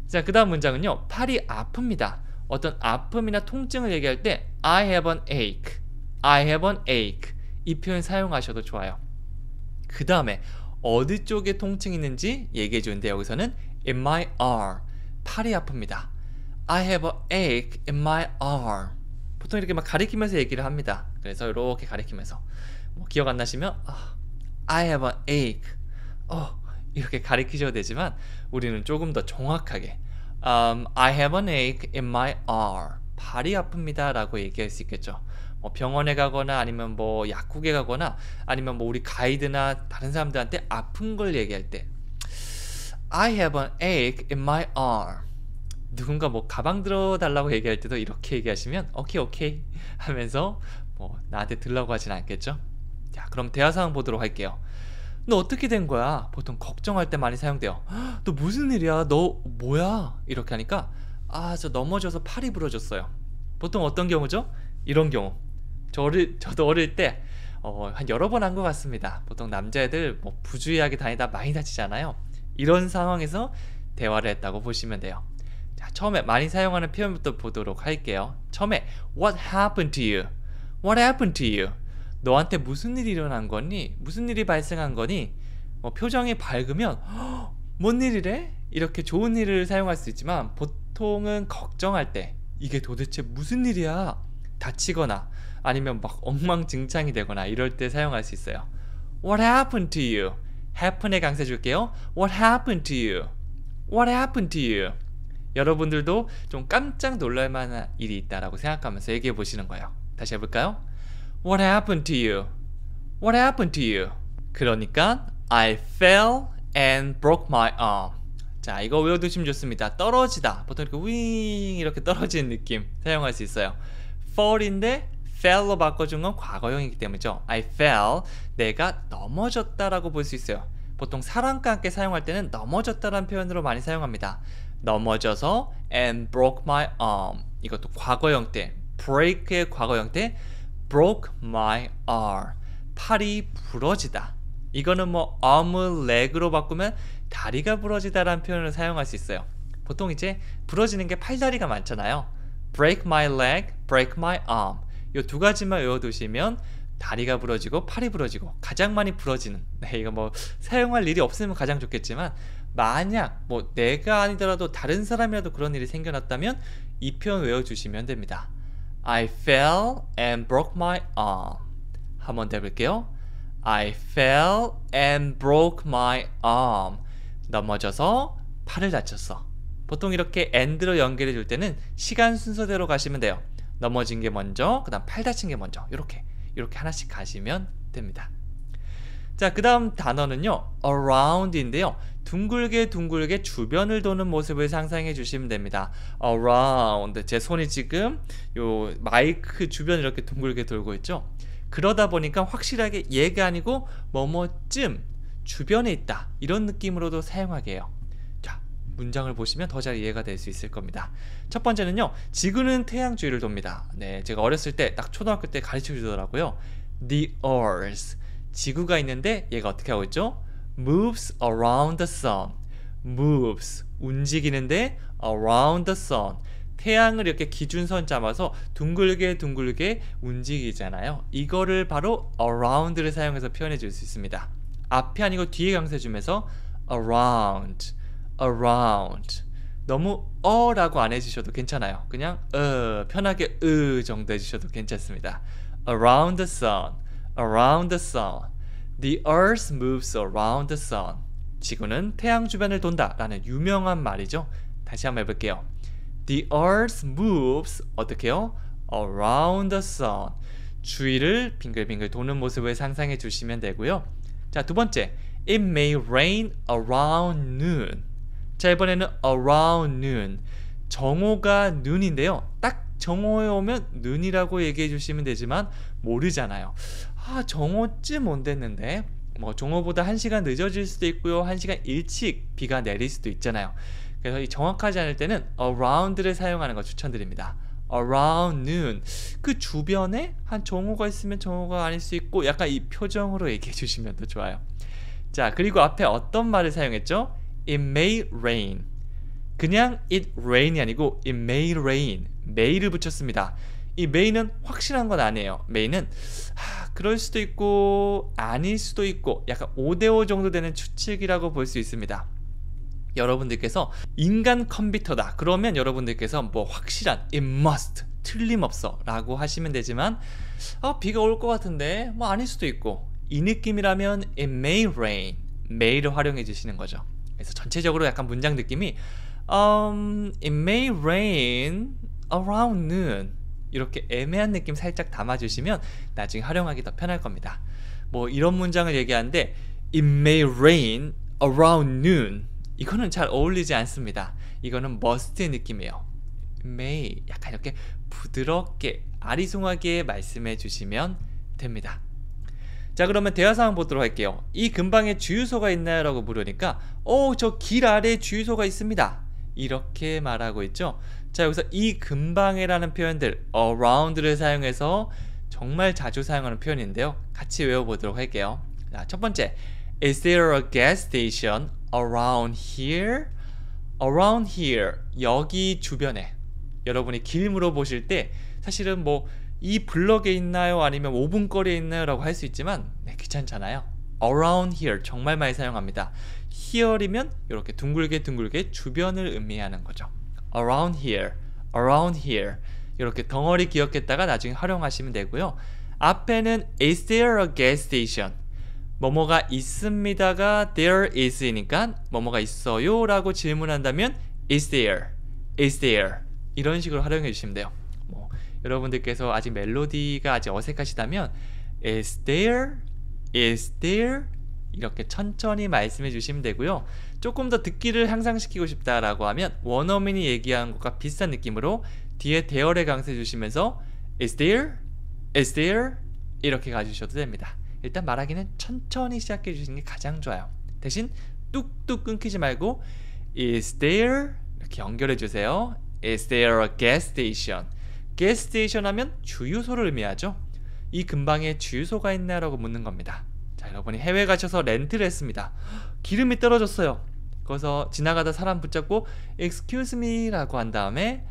자, 그 다음 문장은요. 팔이 아픕니다. 어떤 아픔이나 통증을 얘기할 때 I have an ache, I have an ache 이 표현 사용하셔도 좋아요. 그 다음에 어디 쪽에 통증이 있는지 얘기해 주는데 여기서는 in my arm, 팔이 아픕니다. I have an ache in my arm. 보통 이렇게 막 가리키면서 얘기를 합니다. 그래서 이렇게 가리키면서 뭐 기억 안 나시면 I have an ache 이렇게 가리키셔도 되지만 우리는 조금 더 정확하게 I have an ache in my arm. 발이 아픕니다 라고 얘기할 수 있겠죠. 뭐 병원에 가거나 아니면 뭐 약국에 가거나 아니면 뭐 우리 가이드나 다른 사람들한테 아픈 걸 얘기할 때 I have an ache in my arm. 누군가 뭐 가방 들어달라고 얘기할 때도 이렇게 얘기하시면 오케이 하면서 뭐 나한테 들라고 하진 않겠죠. 자, 그럼 대화 상황 보도록 할게요. 너 어떻게 된 거야? 보통 걱정할 때 많이 사용돼요. 너 무슨 일이야? 너 뭐야? 이렇게 하니까 저 넘어져서 팔이 부러졌어요. 보통 어떤 경우죠? 이런 경우. 저도 어릴 때 한 여러 번 한 것 같습니다. 보통 남자애들 뭐 부주의하게 다니다 많이 다치잖아요. 이런 상황에서 대화를 했다고 보시면 돼요. 자, 처음에 많이 사용하는 표현부터 보도록 할게요. 처음에 What happened to you? What happened to you? 너한테 무슨 일이 일어난 거니? 무슨 일이 발생한 거니? 표정이 밝으면 뭔 일이래? 이렇게 좋은 일을 사용할 수 있지만 보통은 걱정할 때 이게 도대체 무슨 일이야? 다치거나 아니면 막 엉망진창이 되거나 이럴 때 사용할 수 있어요. What happened to you? happen에 강세 줄게요. What happened to you? What happened to you? 여러분들도 좀 깜짝 놀랄 만한 일이 있다라고 생각하면서 얘기해 보시는 거예요. 다시 해볼까요? What happened to you? What happened to you? 그러니까 I fell and broke my arm. 자, 이거 외워두시면 좋습니다. 떨어지다. 보통 이렇게 윙 이렇게 떨어지는 느낌 사용할 수 있어요. fall인데 fell로 바꿔준 건 과거형이기 때문이죠. I fell, 내가 넘어졌다라고 볼 수 있어요. 보통 사람과 함께 사용할 때는 넘어졌다라는 표현으로 많이 사용합니다. 넘어져서 and broke my arm. 이것도 과거형 때 break의 과거형 때 broke my arm. 팔이 부러지다. 이거는 뭐 arm을 leg로 바꾸면 다리가 부러지다라는 표현을 사용할 수 있어요. 보통 이제 부러지는 게 팔다리가 많잖아요. break my leg, break my arm. 이 두 가지만 외워두시면 다리가 부러지고 팔이 부러지고 가장 많이 부러지는, 이거 뭐 사용할 일이 없으면 가장 좋겠지만 만약 뭐 내가 아니더라도 다른 사람이라도 그런 일이 생겨났다면 이 표현 외워주시면 됩니다. I fell and broke my arm. 한번 더 해볼게요. I fell and broke my arm. 넘어져서 팔을 다쳤어. 보통 이렇게 and로 연결해 줄 때는 시간 순서대로 가시면 돼요. 넘어진 게 먼저, 그 다음 팔 다친 게 먼저, 이렇게 하나씩 가시면 됩니다. 자, 그 다음 단어는요 around인데요, 둥글게 주변을 도는 모습을 상상해 주시면 됩니다. around, 제 손이 지금 요 마이크 주변 이렇게 둥글게 돌고 있죠. 그러다 보니까 확실하게 얘가 아니고 뭐뭐쯤 주변에 있다, 이런 느낌으로도 사용하게 해요. 자, 문장을 보시면 더 잘 이해가 될 수 있을 겁니다. 첫 번째는요, 지구는 태양 주위를 돕니다. 네, 제가 어렸을 때 딱 초등학교 때 가르쳐 주더라고요. The Earth, 지구가 있는데 얘가 어떻게 하고 있죠? Moves around the sun. Moves, 움직이는데 around the sun. 태양을 이렇게 기준선 잡아서 둥글게 움직이잖아요. 이거를 바로 around를 사용해서 표현해 줄 수 있습니다. 앞에 아니고 뒤에 강세 주면서 around. 너무 라고 안 해주셔도 괜찮아요. 그냥 편하게 정도 해주셔도 괜찮습니다. Around the sun. The earth moves around the sun. 지구는 태양 주변을 돈다 라는 유명한 말이죠. 다시 한번 해볼게요. The earth moves, 어떻게요? Around the sun. 주위를 빙글빙글 도는 모습을 상상해 주시면 되고요. 자, 두 번째, It may rain around noon. 자, 이번에는 around noon. 정오가 noon인데요, 딱 정오에 오면 눈이라고 얘기해 주시면 되지만 모르잖아요. 정오쯤 온댔는데 뭐 정오보다 1시간 늦어질 수도 있고요, 1시간 일찍 비가 내릴 수도 있잖아요. 그래서 이 정확하지 않을 때는 around를 사용하는 거 추천드립니다. around noon, 그 주변에 한 정오가 있으면 정오가 아닐 수 있고, 약간 이 표정으로 얘기해 주시면 더 좋아요. 자, 그리고 앞에 어떤 말을 사용했죠? It may rain. 그냥 it rain이 아니고 it may rain, may를 붙였습니다. 이 may는 확실한 건 아니에요. may는 그럴 수도 있고 아닐 수도 있고 약간 5대5 정도 되는 추측이라고 볼 수 있습니다. 여러분들께서 인간 컴퓨터다 그러면 여러분들께서 뭐 확실한 it must 틀림없어 라고 하시면 되지만 비가 올 것 같은데 뭐 아닐 수도 있고 이 느낌이라면 it may rain, may를 활용해 주시는 거죠. 그래서 전체적으로 약간 문장 느낌이 it may rain around noon 이렇게 애매한 느낌 살짝 담아주시면 나중에 활용하기 더 편할 겁니다. 뭐 이런 문장을 얘기하는데 it may rain around noon 이거는 잘 어울리지 않습니다. 이거는 must의 느낌이에요. may 약간 이렇게 부드럽게 아리송하게 말씀해 주시면 됩니다. 자, 그러면 대화 상황 보도록 할게요. 이 근방에 주유소가 있나요? 라고 물으니까 저 길 아래에 주유소가 있습니다 이렇게 말하고 있죠. 자, 여기서 이 근방에라는 표현들 around를 사용해서 정말 자주 사용하는 표현인데요. 같이 외워보도록 할게요. 자, 첫 번째, is there a gas station around here? around here, 여기 주변에. 여러분이 길 물어보실 때 사실은 뭐 이 블럭에 있나요? 아니면 5분 거리에 있나요? 라고 할 수 있지만 귀찮잖아요. around here 정말 많이 사용합니다. here이면 이렇게 둥글게 주변을 의미하는 거죠. around here, around here 이렇게 덩어리 기억했다가 나중에 활용하시면 되고요. 앞에는 is there a gas station? 뭐뭐가 있습니다가 there is이니까 뭐뭐가 있어요? 라고 질문한다면 is there, is there 이런 식으로 활용해 주시면 돼요. 뭐 여러분들께서 아직 멜로디가 아직 어색하시다면 is there, is there 이렇게 천천히 말씀해 주시면 되고요. 조금 더 듣기를 향상시키고 싶다라고 하면 원어민이 얘기한 것과 비슷한 느낌으로 뒤에 대열에 강세 주시면서 is there, is there 이렇게 가주셔도 됩니다. 일단 말하기는 천천히 시작해 주시는 게 가장 좋아요. 대신 뚝뚝 끊기지 말고 is there 이렇게 연결해 주세요. is there a gas station? gas station 하면 주유소를 의미하죠. 이 근방에 주유소가 있나라고 묻는 겁니다. 자, 여러분이 해외 가셔서 렌트를 했습니다. 기름이 떨어졌어요. 그래서 지나가다 사람 붙잡고 excuse me 라고 한 다음에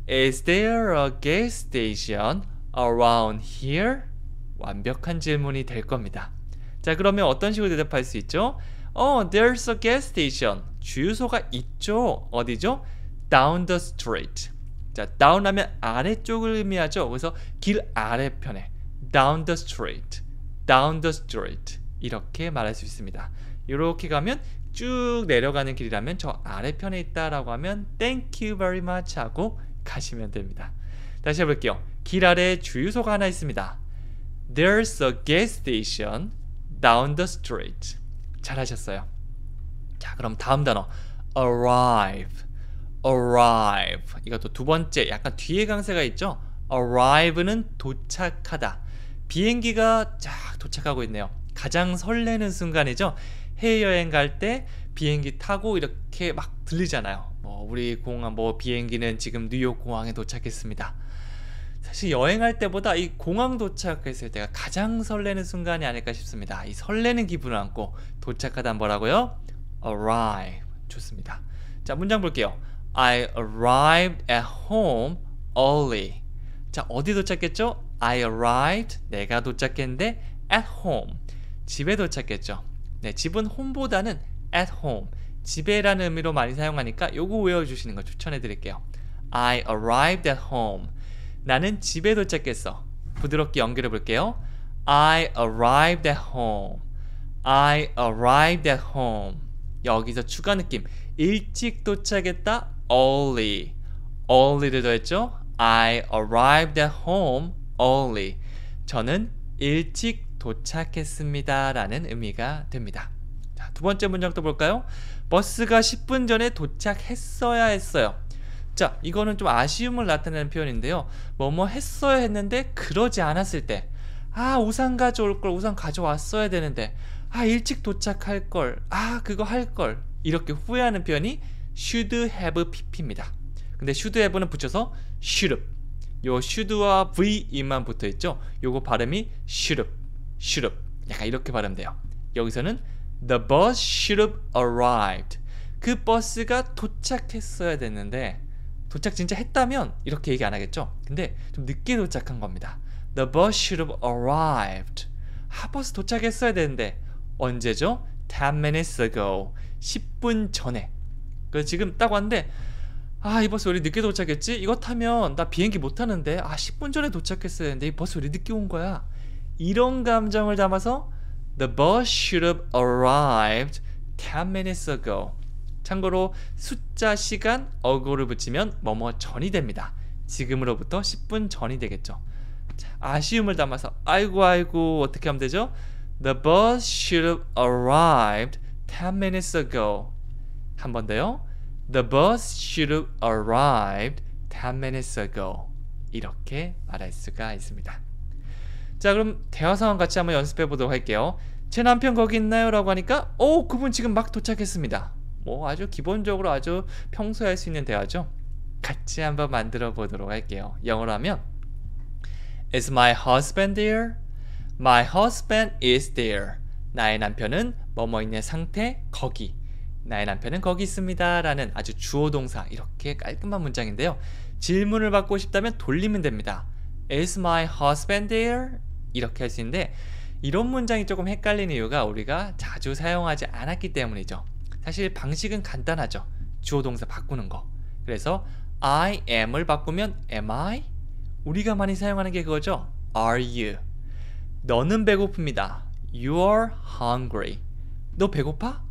is there a gas station around here? 완벽한 질문이 될 겁니다. 자, 그러면 어떤 식으로 대답할 수 있죠? there's a gas station. 주유소가 있죠. 어디죠? down the street. 자, down 하면 아래쪽을 의미하죠. 그래서 길 아래편에 down the street, down the street 이렇게 말할 수 있습니다. 이렇게 가면 쭉 내려가는 길이라면 저 아래편에 있다라고 하면 thank you very much 하고 가시면 됩니다. 다시 해볼게요. 길 아래에 주유소가 하나 있습니다. There's a gas station down the street. 잘하셨어요. 자, 그럼 다음 단어 arrive, arrive 이것도 두 번째 약간 뒤에 강세가 있죠. arrive는 도착하다. 비행기가 쫙 도착하고 있네요. 가장 설레는 순간이죠. 해외여행 갈 때 비행기 타고 이렇게 막 들리잖아요. 우리 공항 비행기는 지금 뉴욕 공항에 도착했습니다. 사실 여행할 때보다 이 공항 도착했을 때가 가장 설레는 순간이 아닐까 싶습니다. 이 설레는 기분을 안고 도착하다 뭐라고요? arrive. 좋습니다. 자, 문장 볼게요. I arrived at home early. 자, 어디 도착했죠? I arrived, 내가 도착했는데 at home, 집에 도착했죠. 네, 집은 home보다는 at home, 집에라는 의미로 많이 사용하니까 요거 외워주시는 거 추천해 드릴게요. I arrived at home. 나는 집에 도착했어. 부드럽게 연결해 볼게요. I arrived at home. I arrived at home. 여기서 추가 느낌. 일찍 도착했다. early. early를 더했죠. I arrived at home early. 저는 일찍 도착했습니다 라는 의미가 됩니다. 자, 두 번째 문장 또 볼까요? 버스가 10분 전에 도착했어야 했어요. 자, 이거는 좀 아쉬움을 나타내는 표현인데요. 뭐뭐 했어야 했는데 그러지 않았을 때, 우산 가져올 걸, 우산 가져왔어야 되는데, 일찍 도착할 걸, 그거 할 걸, 이렇게 후회하는 표현이 should have pp입니다. 근데 should have는 붙여서 should have. 요 should와 ve만 붙어 있죠. 요거 발음이 should have, should have. 약간 이렇게 발음돼요. 여기서는 the bus should have arrived. 그 버스가 도착했어야 됐는데 도착 진짜 했다면 이렇게 얘기 안 하겠죠. 근데 좀 늦게 도착한 겁니다. The bus should have arrived. 버스 도착했어야 되는데 언제죠? 10 minutes ago. 10분 전에. 그래서 지금 딱 왔는데 이 버스 왜 이렇게 늦게 도착했지? 이거 타면 나 비행기 못 타는데 10분 전에 도착했어야 되는데 이 버스 왜 이렇게 늦게 온 거야? 이런 감정을 담아서 The bus should have arrived 10 minutes ago. 참고로 숫자, 시간, ago를 붙이면 뭐뭐 전이 됩니다. 지금으로부터 10분 전이 되겠죠. 자, 아쉬움을 담아서 아이고 어떻게 하면 되죠? The bus should have arrived 10 minutes ago. 한 번 더요. The bus should have arrived 10 minutes ago. 이렇게 말할 수가 있습니다. 자, 그럼 대화 상황 같이 한번 연습해 보도록 할게요. 제 남편 거기 있나요? 라고 하니까 그분 지금 막 도착했습니다. 뭐 아주 기본적으로 아주 평소에 할 수 있는 대화죠. 같이 한번 만들어 보도록 할게요. 영어로 하면 Is my husband there? My husband is there. 나의 남편은 뭐뭐 있는 상태 거기. 나의 남편은 거기 있습니다. 라는 아주 주어 동사 이렇게 깔끔한 문장인데요. 질문을 받고 싶다면 돌리면 됩니다. Is my husband there? 이렇게 할 수 있는데 이런 문장이 조금 헷갈리는 이유가 우리가 자주 사용하지 않았기 때문이죠. 사실 방식은 간단하죠. 주어 동사 바꾸는 거. 그래서 I am을 바꾸면 am I? 우리가 많이 사용하는 게 그거죠. Are you? 너는 배고픕니다. You are hungry. 너 배고파?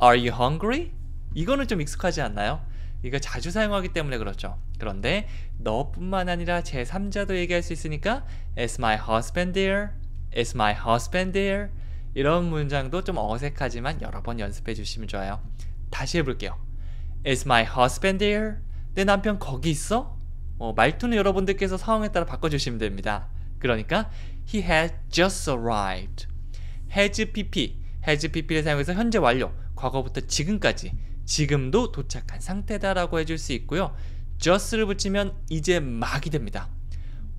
Are you hungry? 이거는 좀 익숙하지 않나요? 이거 자주 사용하기 때문에 그렇죠. 그런데 너뿐만 아니라 제3자도 얘기할 수 있으니까 Is my husband there? Is my husband there? 이런 문장도 좀 어색하지만 여러 번 연습해 주시면 좋아요. 다시 해볼게요. Is my husband there? 내 남편 거기 있어? 말투는 여러분들께서 상황에 따라 바꿔주시면 됩니다. 그러니까 He has just arrived. has pp를 사용해서 현재 완료, 과거부터 지금까지 지금도 도착한 상태다라고 해줄 수 있고요. just를 붙이면 이제 막이 됩니다.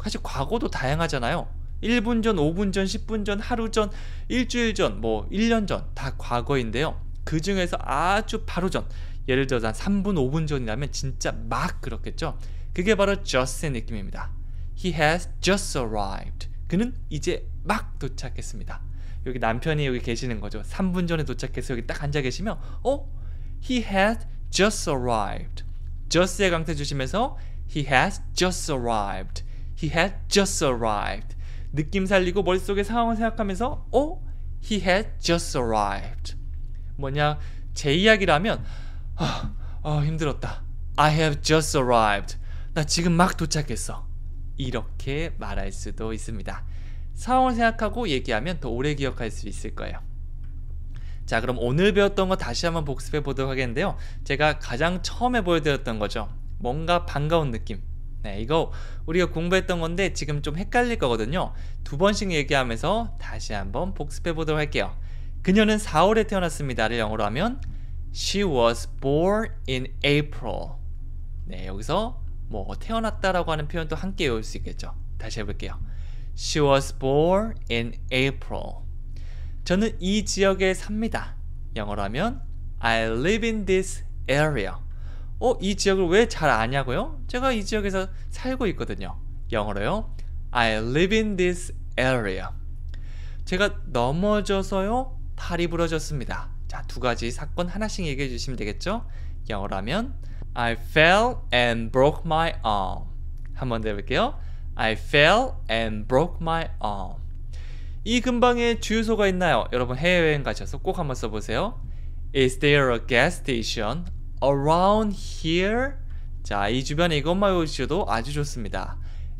사실 과거도 다양하잖아요. 1분 전, 5분 전, 10분 전, 하루 전, 일주일 전, 1년 전 다 과거인데요. 그 중에서 아주 바로 전, 예를 들어서 한 3분, 5분 전이라면 진짜 막 그렇겠죠. 그게 바로 just의 느낌입니다. He has just arrived. 그는 이제 막 도착했습니다. 여기 남편이 여기 계시는 거죠. 3분 전에 도착해서 여기 딱 앉아 계시면 He has just arrived. just의 강세 주시면서 He has just arrived. He has just arrived. 느낌 살리고 머릿속에 상황을 생각하면서 He has just arrived. 뭐냐, 제 이야기라면 힘들었다. I have just arrived. 나 지금 막 도착했어. 이렇게 말할 수도 있습니다. 상황을 생각하고 얘기하면 더 오래 기억할 수 있을 거예요. 자, 그럼 오늘 배웠던 거 다시 한번 복습해 보도록 하겠는데요. 제가 가장 처음에 보여드렸던 거죠. 뭔가 반가운 느낌. 네, 이거 우리가 공부했던 건데 지금 좀 헷갈릴 거거든요. 2번씩 얘기하면서 다시 한번 복습해 보도록 할게요. 그녀는 4월에 태어났습니다를 영어로 하면 She was born in April. 네, 여기서 태어났다라고 하는 표현도 함께 외울 수 있겠죠. 다시 해볼게요. She was born in April. 저는 이 지역에 삽니다. 영어로 하면 I live in this area. 이 지역을 왜 잘 아냐고요? 제가 이 지역에서 살고 있거든요. 영어로요. I live in this area. 제가 넘어져서요. 팔이 부러졌습니다. 자, 2가지 사건 하나씩 얘기해 주시면 되겠죠? 영어로 하면 I fell and broke my arm. 한 번 더 해볼게요. I fell and broke my arm. 이 근방에 주유소가 있나요? 여러분 해외여행 가셔서 꼭 한번 써보세요. Is there a gas station around here? 자, 이 주변에 이것만 외우셔도 아주 좋습니다.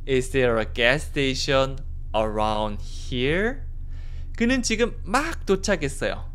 Is there a gas station around here? 그는 지금 막 도착했어요.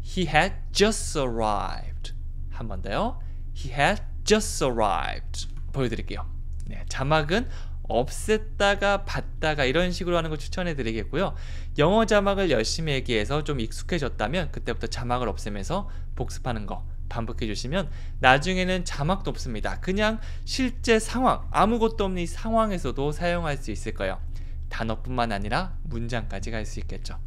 He had just arrived. 한 번 더요. He had just arrived. 보여드릴게요. 네, 자막은 없앴다가 받다가 이런 식으로 하는 거 추천해 드리겠고요. 영어 자막을 열심히 얘기해서 좀 익숙해졌다면 그때부터 자막을 없애면서 복습하는 거 반복해 주시면 나중에는 자막도 없습니다. 그냥 실제 상황, 아무것도 없는 이 상황에서도 사용할 수 있을 거예요. 단어뿐만 아니라 문장까지 갈 수 있겠죠.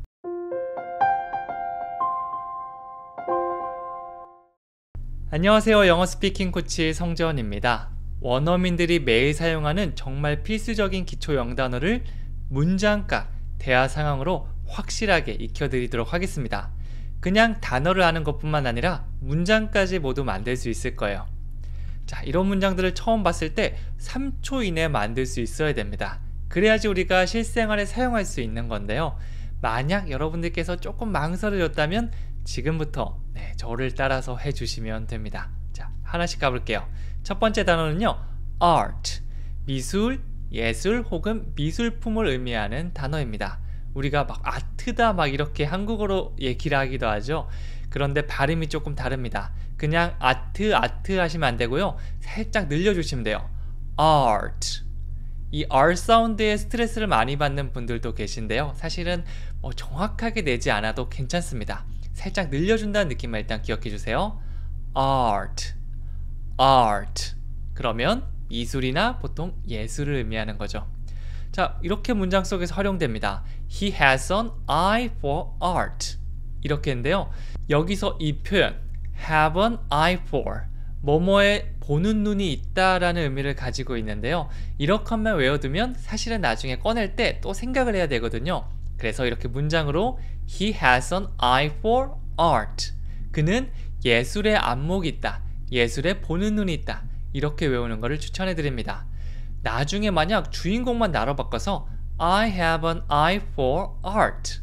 안녕하세요. 영어 스피킹 코치 성재원입니다. 원어민들이 매일 사용하는 정말 필수적인 기초 영단어를 문장과 대화 상황으로 확실하게 익혀드리도록 하겠습니다. 그냥 단어를 아는 것뿐만 아니라 문장까지 모두 만들 수 있을 거예요. 자, 이런 문장들을 처음 봤을 때 3초 이내에 만들 수 있어야 됩니다. 그래야지 우리가 실생활에 사용할 수 있는 건데요. 만약 여러분들께서 조금 망설여졌다면 지금부터 저를 따라서 해주시면 됩니다. 자, 하나씩 가볼게요. 첫 번째 단어는요, art, 미술, 예술 혹은 미술품을 의미하는 단어입니다. 우리가 막 아트다 막 이렇게 한국어로 얘기를 하기도 하죠. 그런데 발음이 조금 다릅니다. 그냥 아트 하시면 안 되고요. 살짝 늘려주시면 돼요. art. 이 R 사운드에 스트레스를 많이 받는 분들도 계신데요. 사실은 정확하게 내지 않아도 괜찮습니다. 살짝 늘려준다는 느낌만 일단 기억해 주세요. art, art. 그러면 미술이나 보통 예술을 의미하는 거죠. 자, 이렇게 문장 속에서 활용됩니다. He has an eye for art. 이렇게 했는데요. 여기서 이 표현 have an eye for 뭐뭐에 보는 눈이 있다라는 의미를 가지고 있는데요. 이렇게만 외워두면 사실은 나중에 꺼낼 때 또 생각을 해야 되거든요. 그래서 이렇게 문장으로 He has an eye for art. 그는 예술에 안목이 있다. 예술에 보는 눈이 있다. 이렇게 외우는 것을 추천해 드립니다. 나중에 만약 주인공만 나로 바꿔서 I have an eye for art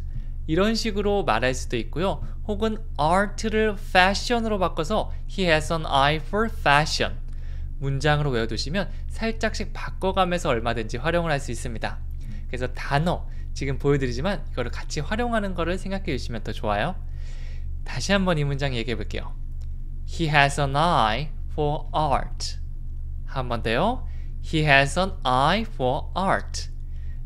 이런 식으로 말할 수도 있고요. 혹은 art를 fashion으로 바꿔서 he has an eye for fashion 문장으로 외워두시면 살짝씩 바꿔가면서 얼마든지 활용을 할 수 있습니다. 그래서 단어 지금 보여드리지만 이거를 같이 활용하는 거를 생각해 주시면 더 좋아요. 다시 한번 이 문장 얘기해 볼게요. He has an eye for art. 한 번 더요. He has an eye for art.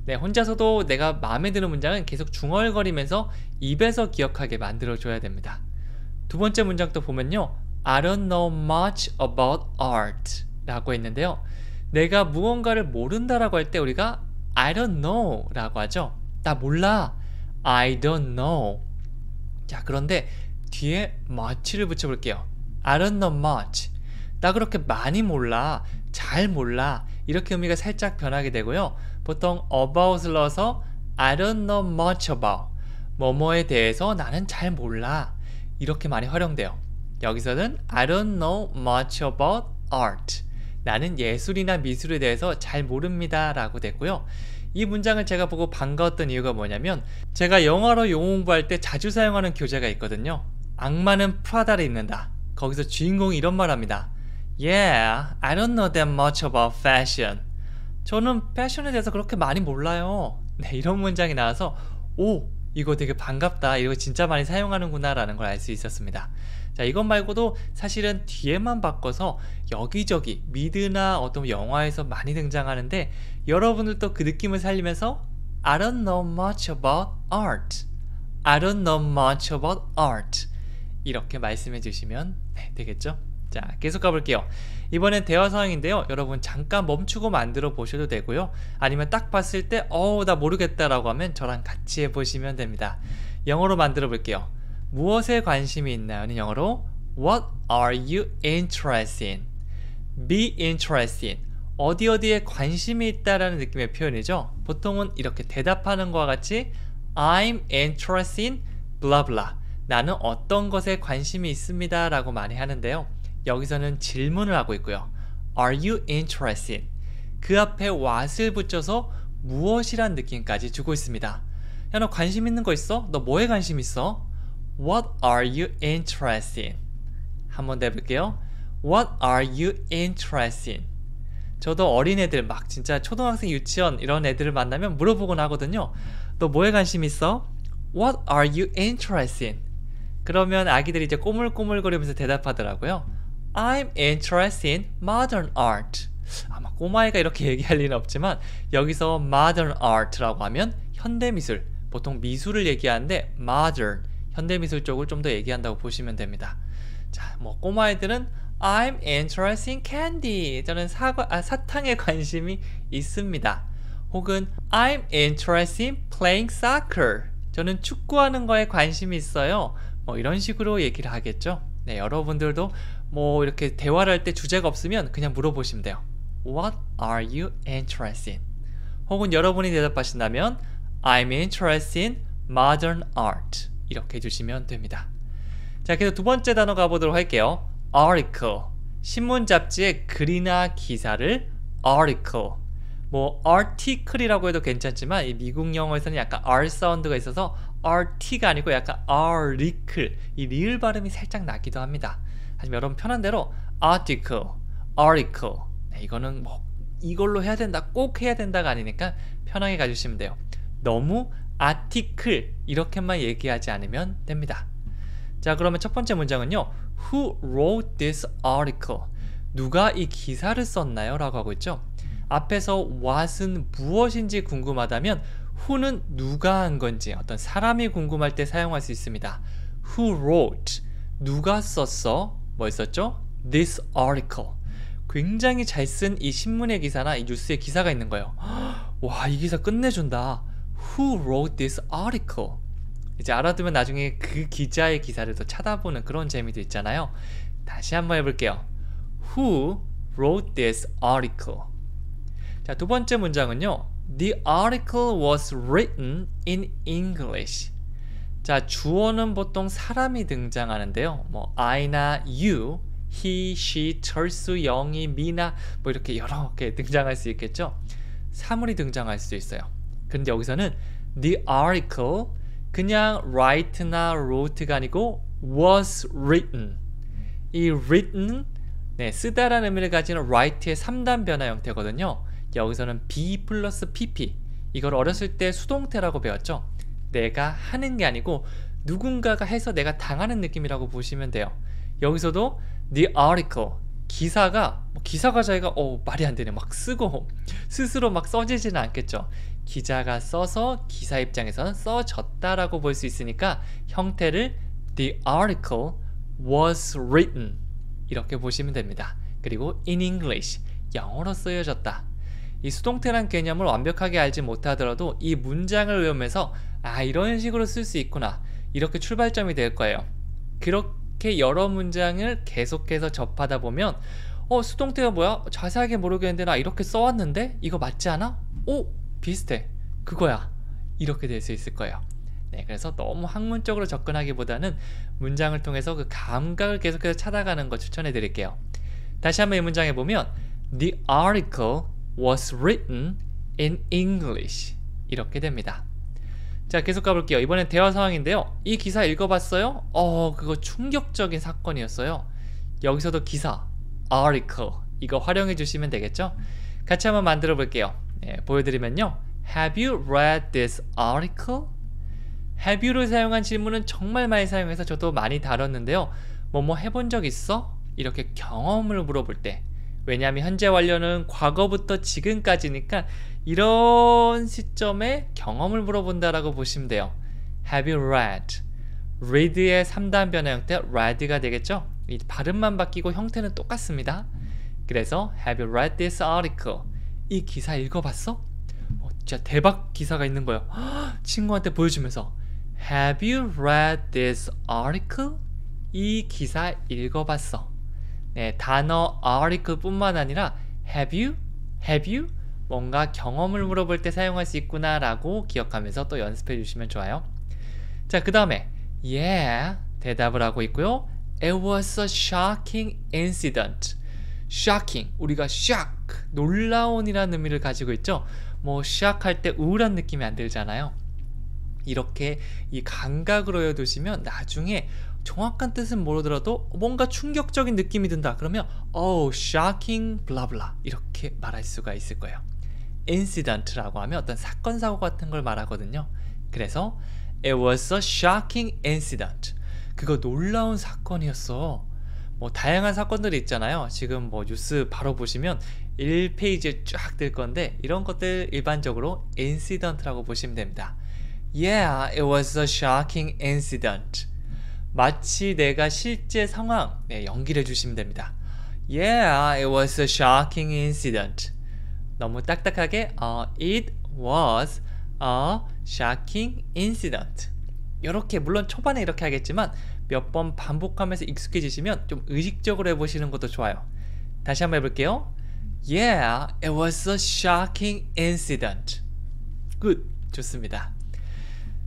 네, 혼자서도 내가 마음에 드는 문장은 계속 중얼거리면서 입에서 기억하게 만들어줘야 됩니다. 두 번째 문장도 보면요. I don't know much about art 라고 했는데요. 내가 무언가를 모른다라고 할 때 우리가 I don't know 라고 하죠. 나 몰라. I don't know. 자, 그런데 뒤에 much를 붙여볼게요. I don't know much. 나 그렇게 많이 몰라. 잘 몰라. 이렇게 의미가 살짝 변하게 되고요. 보통 about을 넣어서 I don't know much about 뭐뭐에 대해서 나는 잘 몰라 이렇게 많이 활용돼요. 여기서는 I don't know much about art 나는 예술이나 미술에 대해서 잘 모릅니다 라고 됐고요. 이 문장을 제가 보고 반가웠던 이유가 뭐냐면 제가 영어로 용어 공부할 때 자주 사용하는 교재가 있거든요. 악마는 프라다를 입는다. 거기서 주인공이 이런 말 합니다. Yeah, I don't know that much about fashion. 저는 패션에 대해서 그렇게 많이 몰라요. 네, 이런 문장이 나와서 오, 이거 되게 반갑다. 이거 진짜 많이 사용하는구나 라는 걸 알 수 있었습니다. 자, 이것 말고도 사실은 뒤에만 바꿔서 여기저기 미드나 어떤 영화에서 많이 등장하는데 여러분들도 그 느낌을 살리면서 I don't know much about art. I don't know much about art. 이렇게 말씀해 주시면 되겠죠? 자, 계속 가볼게요. 이번엔 대화 상황인데요. 여러분 잠깐 멈추고 만들어 보셔도 되고요. 아니면 딱 봤을 때 나 모르겠다 라고 하면 저랑 같이 해보시면 됩니다. 영어로 만들어 볼게요. 무엇에 관심이 있나요?는 영어로 What are you interested in? Be interested in. 어디에 관심이 있다라는 느낌의 표현이죠. 보통은 이렇게 대답하는 것과 같이 I'm interested in blah blah. 나는 어떤 것에 관심이 있습니다 라고 많이 하는데요. 여기서는 질문을 하고 있고요. Are you interested? 그 앞에 what을 붙여서 무엇이란 느낌까지 주고 있습니다. 야, 너 관심 있는 거 있어? 너 뭐에 관심 있어? What are you interested in? 한 번 더 해볼게요. What are you interested in? 저도 어린애들 막 진짜 초등학생 유치원 이런 애들을 만나면 물어보곤 하거든요. 너 뭐에 관심 있어? What are you interested in? 그러면 아기들이 이제 꼬물꼬물거리면서 대답하더라고요. I'm interested in modern art. 아마 꼬마애가 이렇게 얘기할 리는 없지만 여기서 modern art라고 하면 현대미술, 보통 미술을 얘기하는데 modern, 현대미술 쪽을 좀 더 얘기한다고 보시면 됩니다. 자, 꼬마애들은 I'm interested in candy. 저는 사탕에 관심이 있습니다. 혹은 I'm interested in playing soccer. 저는 축구하는 거에 관심이 있어요. 이런 식으로 얘기를 하겠죠. 네, 여러분들도 뭐 이렇게 대화를 할 때 주제가 없으면 그냥 물어보시면 돼요. What are you interested in? 혹은 여러분이 대답하신다면 I'm interested in modern art. 이렇게 해주시면 됩니다. 자, 그래서 두 번째 단어 가보도록 할게요. article. 신문 잡지의 글이나 기사를 article. 뭐 article이라고 해도 괜찮지만 이 미국 영어에서는 약간 R 사운드가 있어서 RT가 아니고 약간 article. 이 리을 발음이 살짝 나기도 합니다. 하지만 여러분 편한 대로 article, article. 네, 이거는 뭐 이걸로 해야 된다, 꼭 해야 된다가 아니니까 편하게 가주시면 돼요. 너무 article 이렇게만 얘기하지 않으면 됩니다. 자, 그러면 첫 번째 문장은요. Who wrote this article? 누가 이 기사를 썼나요? 라고 하고 있죠. 앞에서 what은 무엇인지 궁금하다면 who는 누가 한 건지 어떤 사람이 궁금할 때 사용할 수 있습니다. Who wrote? 누가 썼어? 뭐 있었죠? This article. 굉장히 잘 쓴 이 신문의 기사나 이 뉴스의 기사가 있는 거예요. 와, 이 기사 끝내준다. Who wrote this article? 이제 알아두면 나중에 그 기자의 기사를 더 찾아보는 그런 재미도 있잖아요. 다시 한번 해볼게요. Who wrote this article? 자, 두 번째 문장은요. The article was written in English. 자, 주어는 보통 사람이 등장하는데요. 뭐 I나 you, he, she, 철수, 영희, 미나 뭐 이렇게 여러 개 등장할 수 있겠죠. 사물이 등장할 수 있어요. 근데 여기서는 the article 그냥 write나 wrote가 아니고 was written. 이 written 네, 쓰다라는 의미를 가지는 write의 3단 변화 형태거든요. 여기서는 be 플러스 pp. 이걸 어렸을 때 수동태라고 배웠죠. 내가 하는 게 아니고 누군가가 해서 내가 당하는 느낌이라고 보시면 돼요. 여기서도 the article 기사가 자기가 말이 안 되네 막 쓰고 스스로 막 써지지는 않겠죠. 기자가 써서 기사 입장에서는 써졌다라고 볼 수 있으니까 형태를 the article was written 이렇게 보시면 됩니다. 그리고 in English 영어로 쓰여졌다. 이 수동태란 개념을 완벽하게 알지 못하더라도 이 문장을 외우면서 이런 식으로 쓸 수 있구나 이렇게 출발점이 될 거예요. 그렇게 여러 문장을 계속해서 접하다 보면 수동태가 뭐야? 자세하게 모르겠는데 나 이렇게 써왔는데 이거 맞지 않아? 비슷해. 그거야. 이렇게 될 수 있을 거예요. 네, 그래서 너무 학문적으로 접근하기보다는 문장을 통해서 그 감각을 계속해서 찾아가는 거 추천해 드릴게요. 다시 한번 이 문장에 보면 The article was written in English 이렇게 됩니다. 자, 계속 가볼게요. 이번엔 대화 상황인데요. 이 기사 읽어봤어요? 그거 충격적인 사건이었어요. 여기서도 기사, article 이거 활용해 주시면 되겠죠? 같이 한번 만들어 볼게요. 네, 보여드리면요. Have you read this article? Have you를 사용한 질문은 정말 많이 사용해서 저도 많이 다뤘는데요. 뭐뭐 해본 적 있어? 이렇게 경험을 물어볼 때 왜냐하면 현재 완료는 과거부터 지금까지니까 이런 시점에 경험을 물어본다라고 보시면 돼요. Have you read? read의 3단 변화 형태 read가 되겠죠? 이 발음만 바뀌고 형태는 똑같습니다. 그래서 Have you read this article? 이 기사 읽어봤어? 진짜 대박 기사가 있는 거예요. 친구한테 보여주면서 Have you read this article? 이 기사 읽어봤어. 네, 단어 article 뿐만 아니라 have you 뭔가 경험을 물어볼 때 사용할 수 있구나 라고 기억하면서 또 연습해 주시면 좋아요. 자, 그 다음에 yeah 대답을 하고 있고요. It was a shocking incident. shocking 우리가 shock 놀라운이라는 의미를 가지고 있죠. 뭐 shock 할 때 우울한 느낌이 안 들잖아요. 이렇게 이 감각으로 외워두시면 나중에 정확한 뜻은 모르더라도 뭔가 충격적인 느낌이 든다 그러면 shocking blah blah 이렇게 말할 수가 있을 거예요. incident라고 하면 어떤 사건 사고 같은 걸 말하거든요. 그래서 it was a shocking incident. 그거 놀라운 사건이었어. 뭐 다양한 사건들이 있잖아요. 지금 뭐 뉴스 바로 보시면 1페이지에 쫙 뜰 건데 이런 것들 일반적으로 incident라고 보시면 됩니다. Yeah, it was a shocking incident. 마치 내가 실제 상황 연기를 해주시면 됩니다. Yeah, it was a shocking incident. 너무 딱딱하게 it was a shocking incident. 이렇게 물론 초반에 이렇게 하겠지만 몇 번 반복하면서 익숙해지시면 좀 의식적으로 해보시는 것도 좋아요. 다시 한번 해볼게요. Yeah, it was a shocking incident. Good. 좋습니다.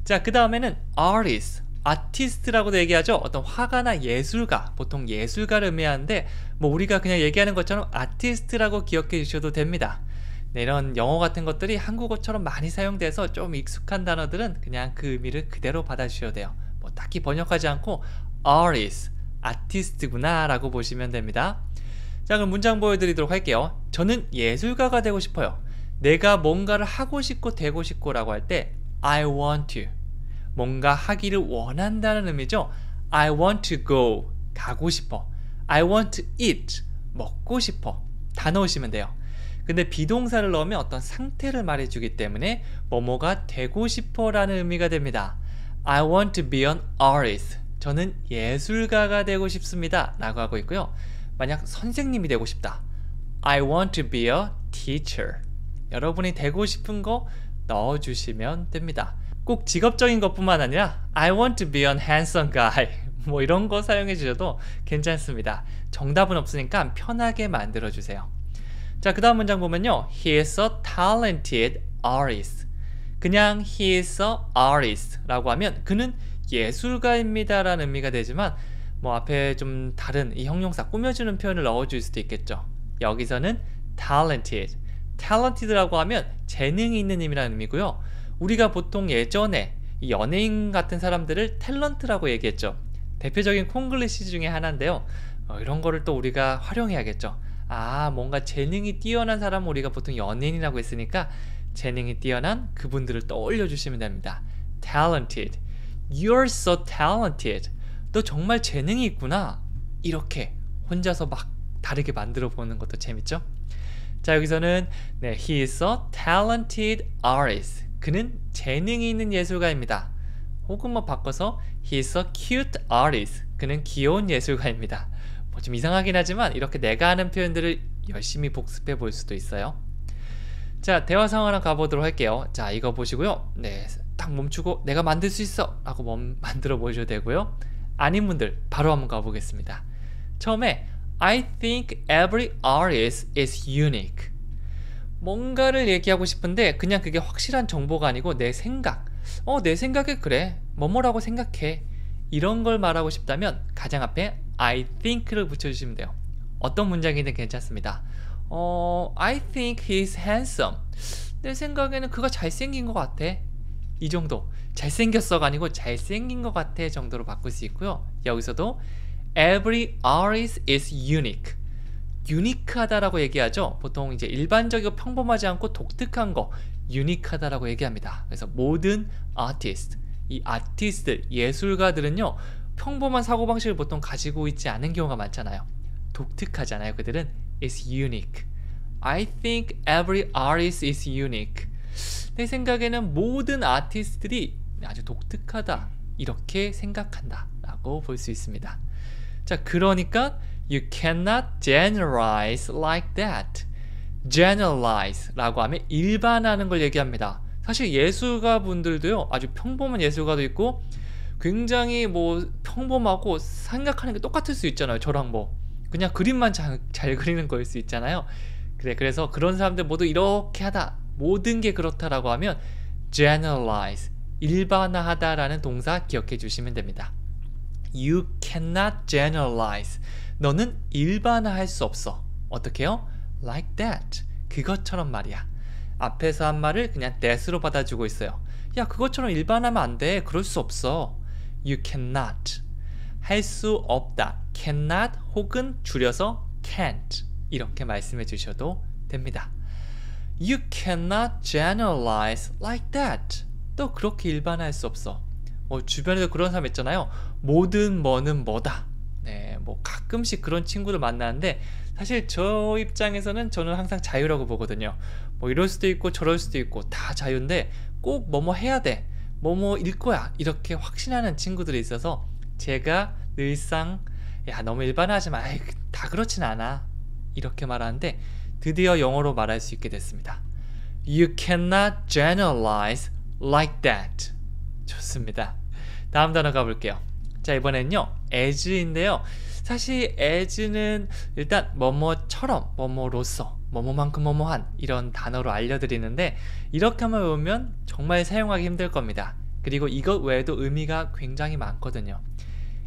자, 그 다음에는 artist, 아티스트라고도 얘기하죠. 어떤 화가나 예술가, 보통 예술가를 의미하는데 뭐 우리가 그냥 얘기하는 것처럼 아티스트라고 기억해 주셔도 됩니다. 네, 이런 영어 같은 것들이 한국어처럼 많이 사용돼서 좀 익숙한 단어들은 그냥 그 의미를 그대로 받아주셔도 돼요. 뭐 딱히 번역하지 않고 artist, 아티스트구나 라고 보시면 됩니다. 자, 그럼 문장 보여드리도록 할게요. 저는 예술가가 되고 싶어요. 내가 뭔가를 하고 싶고 되고 싶고 라고 할 때 I want to, 뭔가 하기를 원한다는 의미죠. I want to go, 가고 싶어. I want to eat, 먹고 싶어. 다 넣으시면 돼요. 근데 비동사를 넣으면 어떤 상태를 말해주기 때문에 뭐뭐가 되고 싶어 라는 의미가 됩니다. I want to be an artist, 저는 예술가가 되고 싶습니다 라고 하고 있고요. 만약 선생님이 되고 싶다, I want to be a teacher. 여러분이 되고 싶은 거 넣어주시면 됩니다. 꼭 직업적인 것뿐만 아니라 I want to be an handsome guy, 뭐 이런 거 사용해 주셔도 괜찮습니다. 정답은 없으니까 편하게 만들어 주세요. 자, 그 다음 문장 보면요, He is a talented artist. 그냥 He is a artist 라고 하면 그는 예술가입니다 라는 의미가 되지만 뭐 앞에 좀 다른 이 형용사 꾸며주는 표현을 넣어줄 수도 있겠죠. 여기서는 talented, talented라고 하면 재능이 있는 힘이라는 의미고요. 우리가 보통 예전에 이 연예인 같은 사람들을 탤런트라고 얘기했죠. 대표적인 콩글리시 중에 하나인데요. 이런 거를 또 우리가 활용해야겠죠. 아, 뭔가 재능이 뛰어난 사람은 우리가 보통 연예인이라고 했으니까 재능이 뛰어난 그분들을 떠올려 주시면 됩니다. talented, you're so talented. 너 정말 재능이 있구나. 이렇게 혼자서 막 다르게 만들어 보는 것도 재밌죠? 자, 여기서는 네, he is a talented artist. 그는 재능이 있는 예술가입니다. 혹은 뭐 바꿔서 he is a cute artist. 그는 귀여운 예술가입니다. 뭐 좀 이상하긴 하지만 이렇게 내가 하는 표현들을 열심히 복습해 볼 수도 있어요. 자, 대화 상황 하나 가보도록 할게요. 자, 이거 보시고요. 네, 딱 멈추고 내가 만들 수 있어 라고 만들어 보셔도 되고요. 아닌 분들 바로 한번 가보겠습니다. 처음에 I think every artist is unique. 뭔가를 얘기하고 싶은데 그냥 그게 확실한 정보가 아니고 내 생각, 내 생각에 그래, 뭐뭐라고 생각해, 이런 걸 말하고 싶다면 가장 앞에 I think를 붙여주시면 돼요. 어떤 문장이든 괜찮습니다. I think he's handsome. 내 생각에는 그가 잘생긴 것 같아. 이 정도, 잘생겼어가 아니고 잘생긴 것 같아 정도로 바꿀 수 있고요. 여기서도 every artist is unique. 유니크하다라고 얘기하죠. 보통 이제 일반적이고 평범하지 않고 독특한 거 유니크하다라고 얘기합니다. 그래서 모든 아티스트, 이 아티스트, 예술가들은요 평범한 사고방식을 보통 가지고 있지 않은 경우가 많잖아요. 독특하잖아요. 그들은 is unique. I think every artist is unique. 내 생각에는 모든 아티스트들이 아주 독특하다, 이렇게 생각한다 라고 볼 수 있습니다. 자, 그러니까 you cannot generalize like that. generalize 라고 하면 일반화하는 걸 얘기합니다. 사실 예술가 분들도요, 아주 평범한 예술가도 있고 굉장히 뭐 평범하고 생각하는 게 똑같을 수 있잖아요. 저랑 뭐 그냥 그림만 잘 그리는 거일 수 있잖아요. 그래서 그런 사람들 모두 이렇게 하다, 모든 게 그렇다라고 하면 generalize, 일반화하다라는 동사 기억해 주시면 됩니다. You cannot generalize. 너는 일반화할 수 없어. 어떻게 해요? Like that. 그것처럼 말이야. 앞에서 한 말을 그냥 that으로 받아주고 있어요. 야, 그것처럼 일반화하면 안 돼. 그럴 수 없어. You cannot. 할 수 없다. cannot 혹은 줄여서 can't. 이렇게 말씀해 주셔도 됩니다. You cannot generalize like that. 또 그렇게 일반화할 수 없어. 주변에도 그런 사람 있잖아요. 모든 뭐는 뭐다. 네, 뭐 가끔씩 그런 친구들 만나는데 사실 저 입장에서는 저는 항상 자유라고 보거든요. 뭐 이럴 수도 있고 저럴 수도 있고 다 자유인데 꼭 뭐뭐 해야 돼, 뭐뭐일 거야, 이렇게 확신하는 친구들이 있어서 제가 늘상 야, 너무 일반화하지 마, 다 그렇진 않아, 이렇게 말하는데 드디어 영어로 말할 수 있게 됐습니다. You cannot generalize like that. 좋습니다. 다음 단어 가볼게요. 자, 이번엔요 as인데요. 사실 as는 일단 뭐뭐처럼, 뭐뭐로서, 뭐뭐만큼 뭐뭐한 이런 단어로 알려드리는데 이렇게만 외우면 정말 사용하기 힘들 겁니다. 그리고 이것 외에도 의미가 굉장히 많거든요.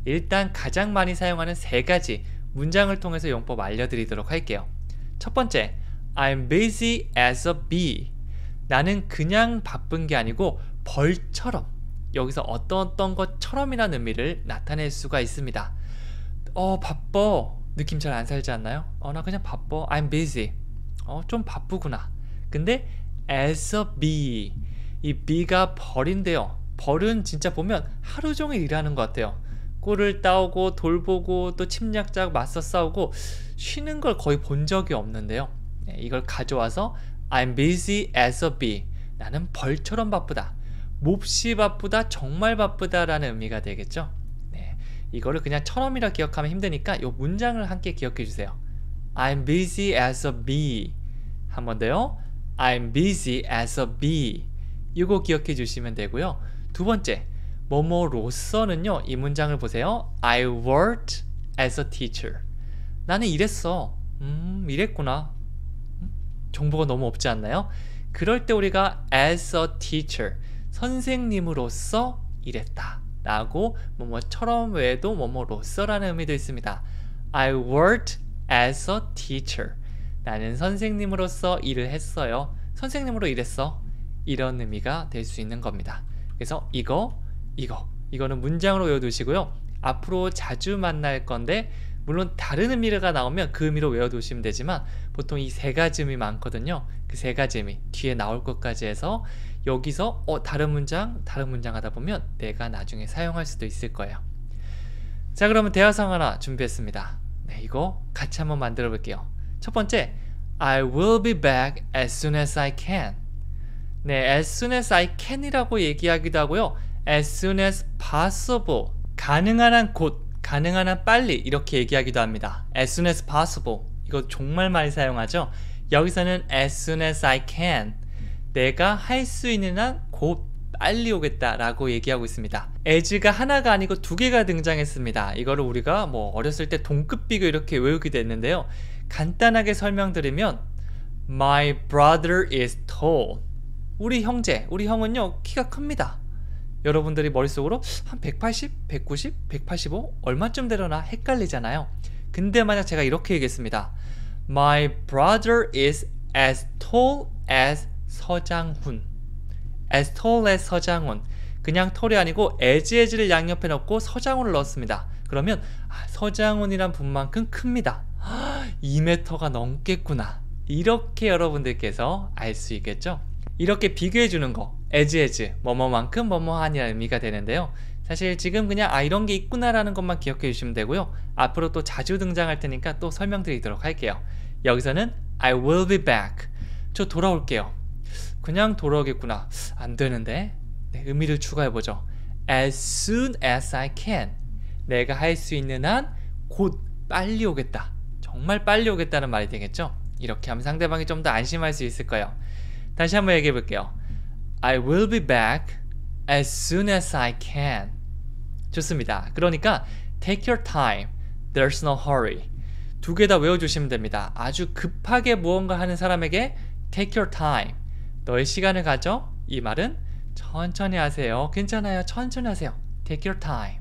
일단 가장 많이 사용하는 세 가지 문장을 통해서 용법 알려드리도록 할게요. 첫 번째, I'm busy as a bee. 나는 그냥 바쁜 게 아니고 벌처럼, 여기서 어떤 것처럼이라는 의미를 나타낼 수가 있습니다. 바빠 느낌 잘 안 살지 않나요? 나 그냥 바빠. I'm busy. 좀 바쁘구나. 근데 as a bee, 이 bee가 벌인데요. 벌은 진짜 보면 하루 종일 일하는 것 같아요. 꿀을 따오고 돌보고 또 침략자하고 맞서 싸우고 쉬는 걸 거의 본 적이 없는데요. 이걸 가져와서 I'm busy as a bee. 나는 벌처럼 바쁘다. 몹시 바쁘다, 정말 바쁘다 라는 의미가 되겠죠. 이거를 그냥 처럼이라 기억하면 힘드니까 이 문장을 함께 기억해 주세요. I'm busy as a bee. 한 번 더요. I'm busy as a bee. 이거 기억해 주시면 되고요. 두 번째, 뭐뭐로서는요. 이 문장을 보세요. I worked as a teacher. 나는 일했어. 일했구나. 정보가 너무 없지 않나요? 그럴 때 우리가 as a teacher, 선생님으로서 일했다 라고 뭐뭐처럼 외에도 뭐뭐로서라는 의미도 있습니다. I worked as a teacher. 나는 선생님으로서 일을 했어요. 선생님으로 일했어. 이런 의미가 될 수 있는 겁니다. 그래서 이거는 문장으로 외워두시고요. 앞으로 자주 만날 건데 물론 다른 의미가 나오면 그 의미로 외워두시면 되지만 보통 이 세 가지 의미 많거든요. 그 세 가지 의미 뒤에 나올 것까지 해서 여기서 다른 문장 하다 보면 내가 나중에 사용할 수도 있을 거예요. 자, 그러면 대화상 하나 준비했습니다. 이거 같이 한번 만들어 볼게요. 첫 번째, I will be back as soon as I can. as soon as I can이라고 얘기하기도 하고요. as soon as possible, 가능한 한 곧, 가능한 한 빨리 이렇게 얘기하기도 합니다. as soon as possible, 이거 정말 많이 사용하죠. 여기서는 as soon as I can, 내가 할 수 있는 한 곧 빨리 오겠다 라고 얘기하고 있습니다. as가 하나가 아니고 두 개가 등장했습니다. 이거를 우리가 어렸을 때 동급비교 이렇게 외우기도 했는데요. 간단하게 설명드리면 My brother is tall. 우리 형은요 키가 큽니다. 여러분들이 머릿속으로 한 180, 190, 185 얼마쯤 되려나 헷갈리잖아요. 근데 만약 제가 이렇게 얘기했습니다. My brother is as tall as 서장훈. as tall as 서장훈. 그냥 톨이 아니고 as를 양옆에 넣고 서장훈을 넣었습니다. 그러면 서장훈이란 분만큼 큽니다. 2m가 넘겠구나. 이렇게 여러분들께서 알 수 있겠죠? 이렇게 비교해 주는 거 as, 뭐뭐만큼 뭐뭐한이라는 의미가 되는데요. 사실 지금 그냥 이런 게 있구나 라는 것만 기억해 주시면 되고요. 앞으로 또 자주 등장할 테니까 또 설명드리도록 할게요. 여기서는 I will be back. 저 돌아올게요. 그냥 돌아오겠구나. 안 되는데. 의미를 추가해 보죠. As soon as I can. 내가 할 수 있는 한 곧 빨리 오겠다. 정말 빨리 오겠다는 말이 되겠죠? 이렇게 하면 상대방이 좀 더 안심할 수 있을 거예요. 다시 한번 얘기해 볼게요. I will be back as soon as I can. 좋습니다. 그러니까 take your time. There's no hurry. 두 개 다 외워주시면 됩니다. 아주 급하게 무언가 하는 사람에게 take your time. 너의 시간을 가져. 이 말은 천천히 하세요. 괜찮아요. 천천히 하세요. take your time.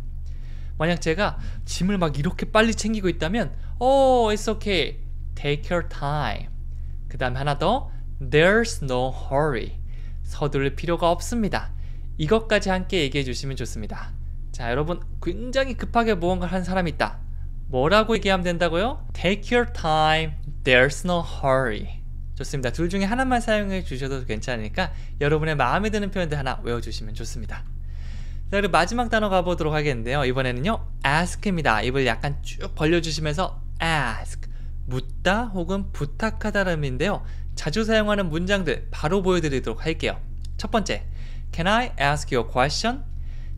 만약 제가 짐을 막 이렇게 빨리 챙기고 있다면 it's okay. take your time. 그 다음에 하나 더 There's no hurry. 서두를 필요가 없습니다. 이것까지 함께 얘기해 주시면 좋습니다. 자, 여러분 굉장히 급하게 무언가를 하는 사람이 있다. 뭐라고 얘기하면 된다고요? Take your time. There's no hurry. 좋습니다. 둘 중에 하나만 사용해 주셔도 괜찮으니까 여러분의 마음에 드는 표현들 하나 외워주시면 좋습니다. 자, 그리고 마지막 단어 가보도록 하겠는데요. 이번에는요 ask입니다. 입을 약간 쭉 벌려주시면서 ask, 묻다 혹은 부탁하다라는 의미인데요. 자주 사용하는 문장들 바로 보여드리도록 할게요. 첫 번째, Can I ask you a question?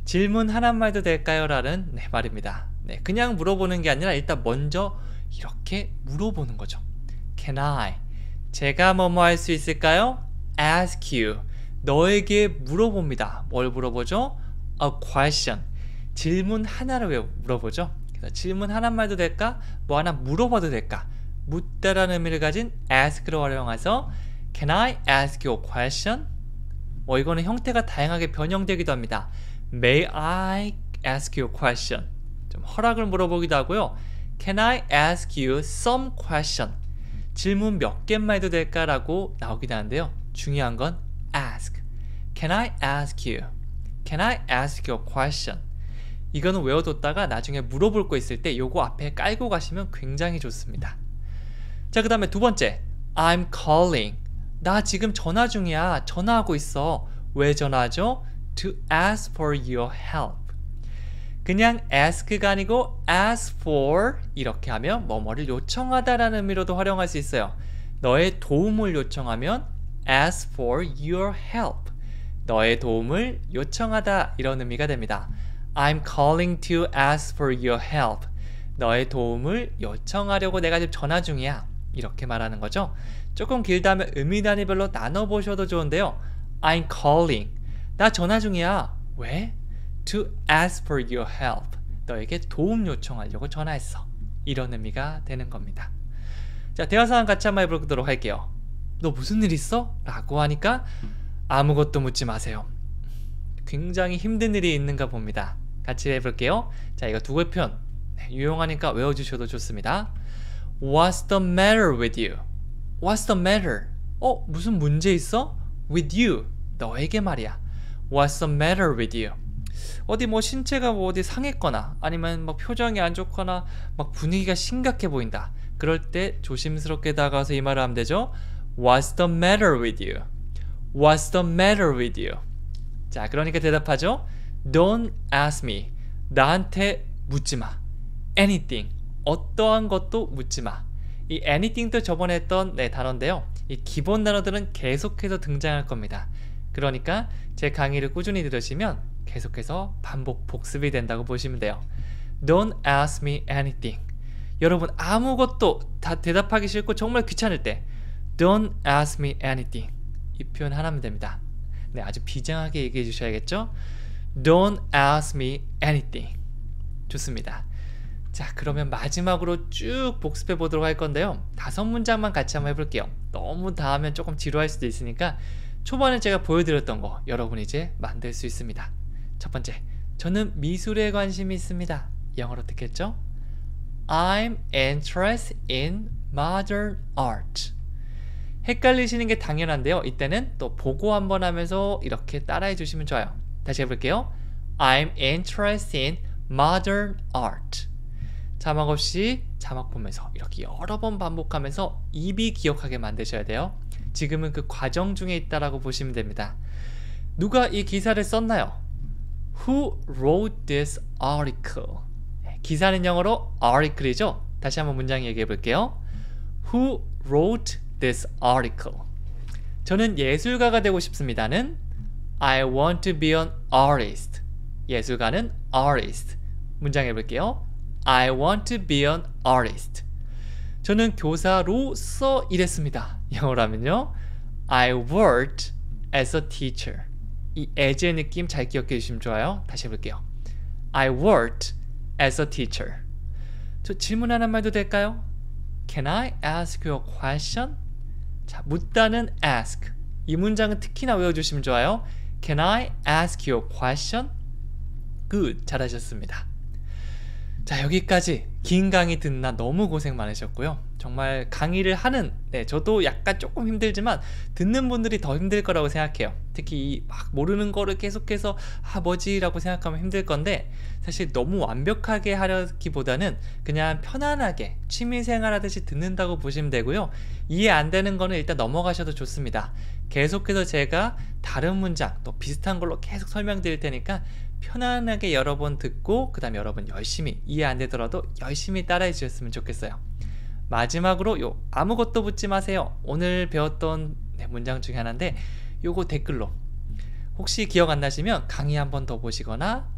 질문 하나만 해도 될까요? 라는 말입니다. 그냥 물어보는 게 아니라 일단 먼저 이렇게 물어보는 거죠. Can I? 제가 뭐뭐 할 수 있을까요? Ask you. 너에게 물어봅니다. 뭘 물어보죠? A question. 질문 하나를 물어보죠. 그래서 질문 하나만 해도 될까? 뭐 하나 물어봐도 될까? 묻다라는 의미를 가진 ask를 활용해서 Can I ask you a question? 이거는 형태가 다양하게 변형되기도 합니다. May I ask you a question? 좀 허락을 물어보기도 하고요. Can I ask you some question? 질문 몇 개만 해도 될까라고 나오기도 하는데요. 중요한 건 ask. Can I ask you? Can I ask you a question? 이거는 외워뒀다가 나중에 물어볼 거 있을 때 요거 앞에 깔고 가시면 굉장히 좋습니다. 자, 그 다음에 두 번째, I'm calling. 나 지금 전화 중이야. 전화하고 있어. 왜 전화하죠? To ask for your help. 그냥 ask가 아니고 ask for 이렇게 하면 뭐뭐를 요청하다라는 의미로도 활용할 수 있어요. 너의 도움을 요청하면 ask for your help. 너의 도움을 요청하다 이런 의미가 됩니다. I'm calling to ask for your help. 너의 도움을 요청하려고 내가 지금 전화 중이야. 이렇게 말하는 거죠. 조금 길다면 의미 단위별로 나눠보셔도 좋은데요. I'm calling. 나 전화 중이야. 왜? To ask for your help. 너에게 도움 요청하려고 전화했어. 이런 의미가 되는 겁니다. 자, 대화 상황 같이 한번 해보도록 할게요. 너 무슨 일 있어? 라고 하니까 아무것도 묻지 마세요. 굉장히 힘든 일이 있는가 봅니다. 같이 해볼게요. 자, 이거 두 개 표현 유용하니까 외워주셔도 좋습니다. What's the matter with you? What's the matter? 무슨 문제 있어? With you. 너에게 말이야. What's the matter with you? 어디 뭐 신체가 뭐 어디 상했거나 아니면 막 표정이 안 좋거나 막 분위기가 심각해 보인다. 그럴 때 조심스럽게 다가가서 이 말을 하면 되죠. What's the matter with you? What's the matter with you? 자, 그러니까 대답하죠. Don't ask me. 나한테 묻지 마. Anything. 어떠한 것도 묻지 마. 이 anything도 저번에 했던 단어인데요. 이 기본 단어들은 계속해서 등장할 겁니다. 그러니까 제 강의를 꾸준히 들으시면 계속해서 반복 복습이 된다고 보시면 돼요. Don't ask me anything. 여러분 아무것도 다 대답하기 싫고 정말 귀찮을 때 Don't ask me anything. 이 표현 하나면 됩니다. 네, 아주 비장하게 얘기해 주셔야겠죠? Don't ask me anything. 좋습니다. 자, 그러면 마지막으로 쭉 복습해 보도록 할 건데요. 5문장만 같이 한번 해볼게요. 너무 다 하면 조금 지루할 수도 있으니까 초반에 제가 보여드렸던 거 여러분 이제 만들 수 있습니다. 첫 번째, 저는 미술에 관심이 있습니다. 영어로 어떻게 했죠? I'm interested in modern art. 헷갈리시는 게 당연한데요. 이때는 또 보고 한번 하면서 이렇게 따라해 주시면 좋아요. 다시 해볼게요. I'm interested in modern art. 자막 없이 자막 보면서 이렇게 여러 번 반복하면서 입이 기억하게 만드셔야 돼요. 지금은 그 과정 중에 있다라고 보시면 됩니다. 누가 이 기사를 썼나요? Who wrote this article? 기사는 영어로 article이죠. 다시 한번 문장 얘기해 볼게요. Who wrote this article? 저는 예술가가 되고 싶습니다는 I want to be an artist. 예술가는 artist. 문장 해볼게요. I want to be an artist. 저는 교사로서 일했습니다. 영어로 하면요. I worked as a teacher. 이 as의 느낌 잘 기억해 주시면 좋아요. 다시 해볼게요. I worked as a teacher. 저 질문 하나만 해도 될까요? Can I ask you a question? 자, 묻다는 ask. 이 문장은 특히나 외워주시면 좋아요. Can I ask you a question? Good. 잘하셨습니다. 자, 여기까지 긴 강의 듣나 너무 고생 많으셨고요. 정말 강의를 하는 저도 약간 조금 힘들지만 듣는 분들이 더 힘들 거라고 생각해요. 특히 막 모르는 거를 계속해서 뭐지? 라고 생각하면 힘들 건데 사실 너무 완벽하게 하려기보다는 그냥 편안하게 취미생활 하듯이 듣는다고 보시면 되고요. 이해 안 되는 거는 일단 넘어가셔도 좋습니다. 계속해서 제가 다른 문장 또 비슷한 걸로 계속 설명드릴 테니까 편안하게 여러 번 듣고 그 다음에 여러분 열심히 이해 안 되더라도 열심히 따라해 주셨으면 좋겠어요. 마지막으로 아무것도 묻지 마세요. 오늘 배웠던 문장 중에 하나인데 요거 댓글로 혹시 기억 안 나시면 강의 한 번 더 보시거나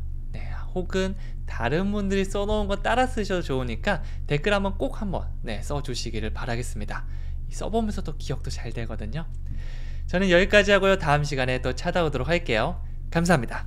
혹은 다른 분들이 써놓은 거 따라 쓰셔도 좋으니까 댓글 한번 꼭 한번 써주시기를 바라겠습니다. 써보면서 또 기억도 잘 되거든요. 저는 여기까지 하고요. 다음 시간에 또 찾아오도록 할게요. 감사합니다.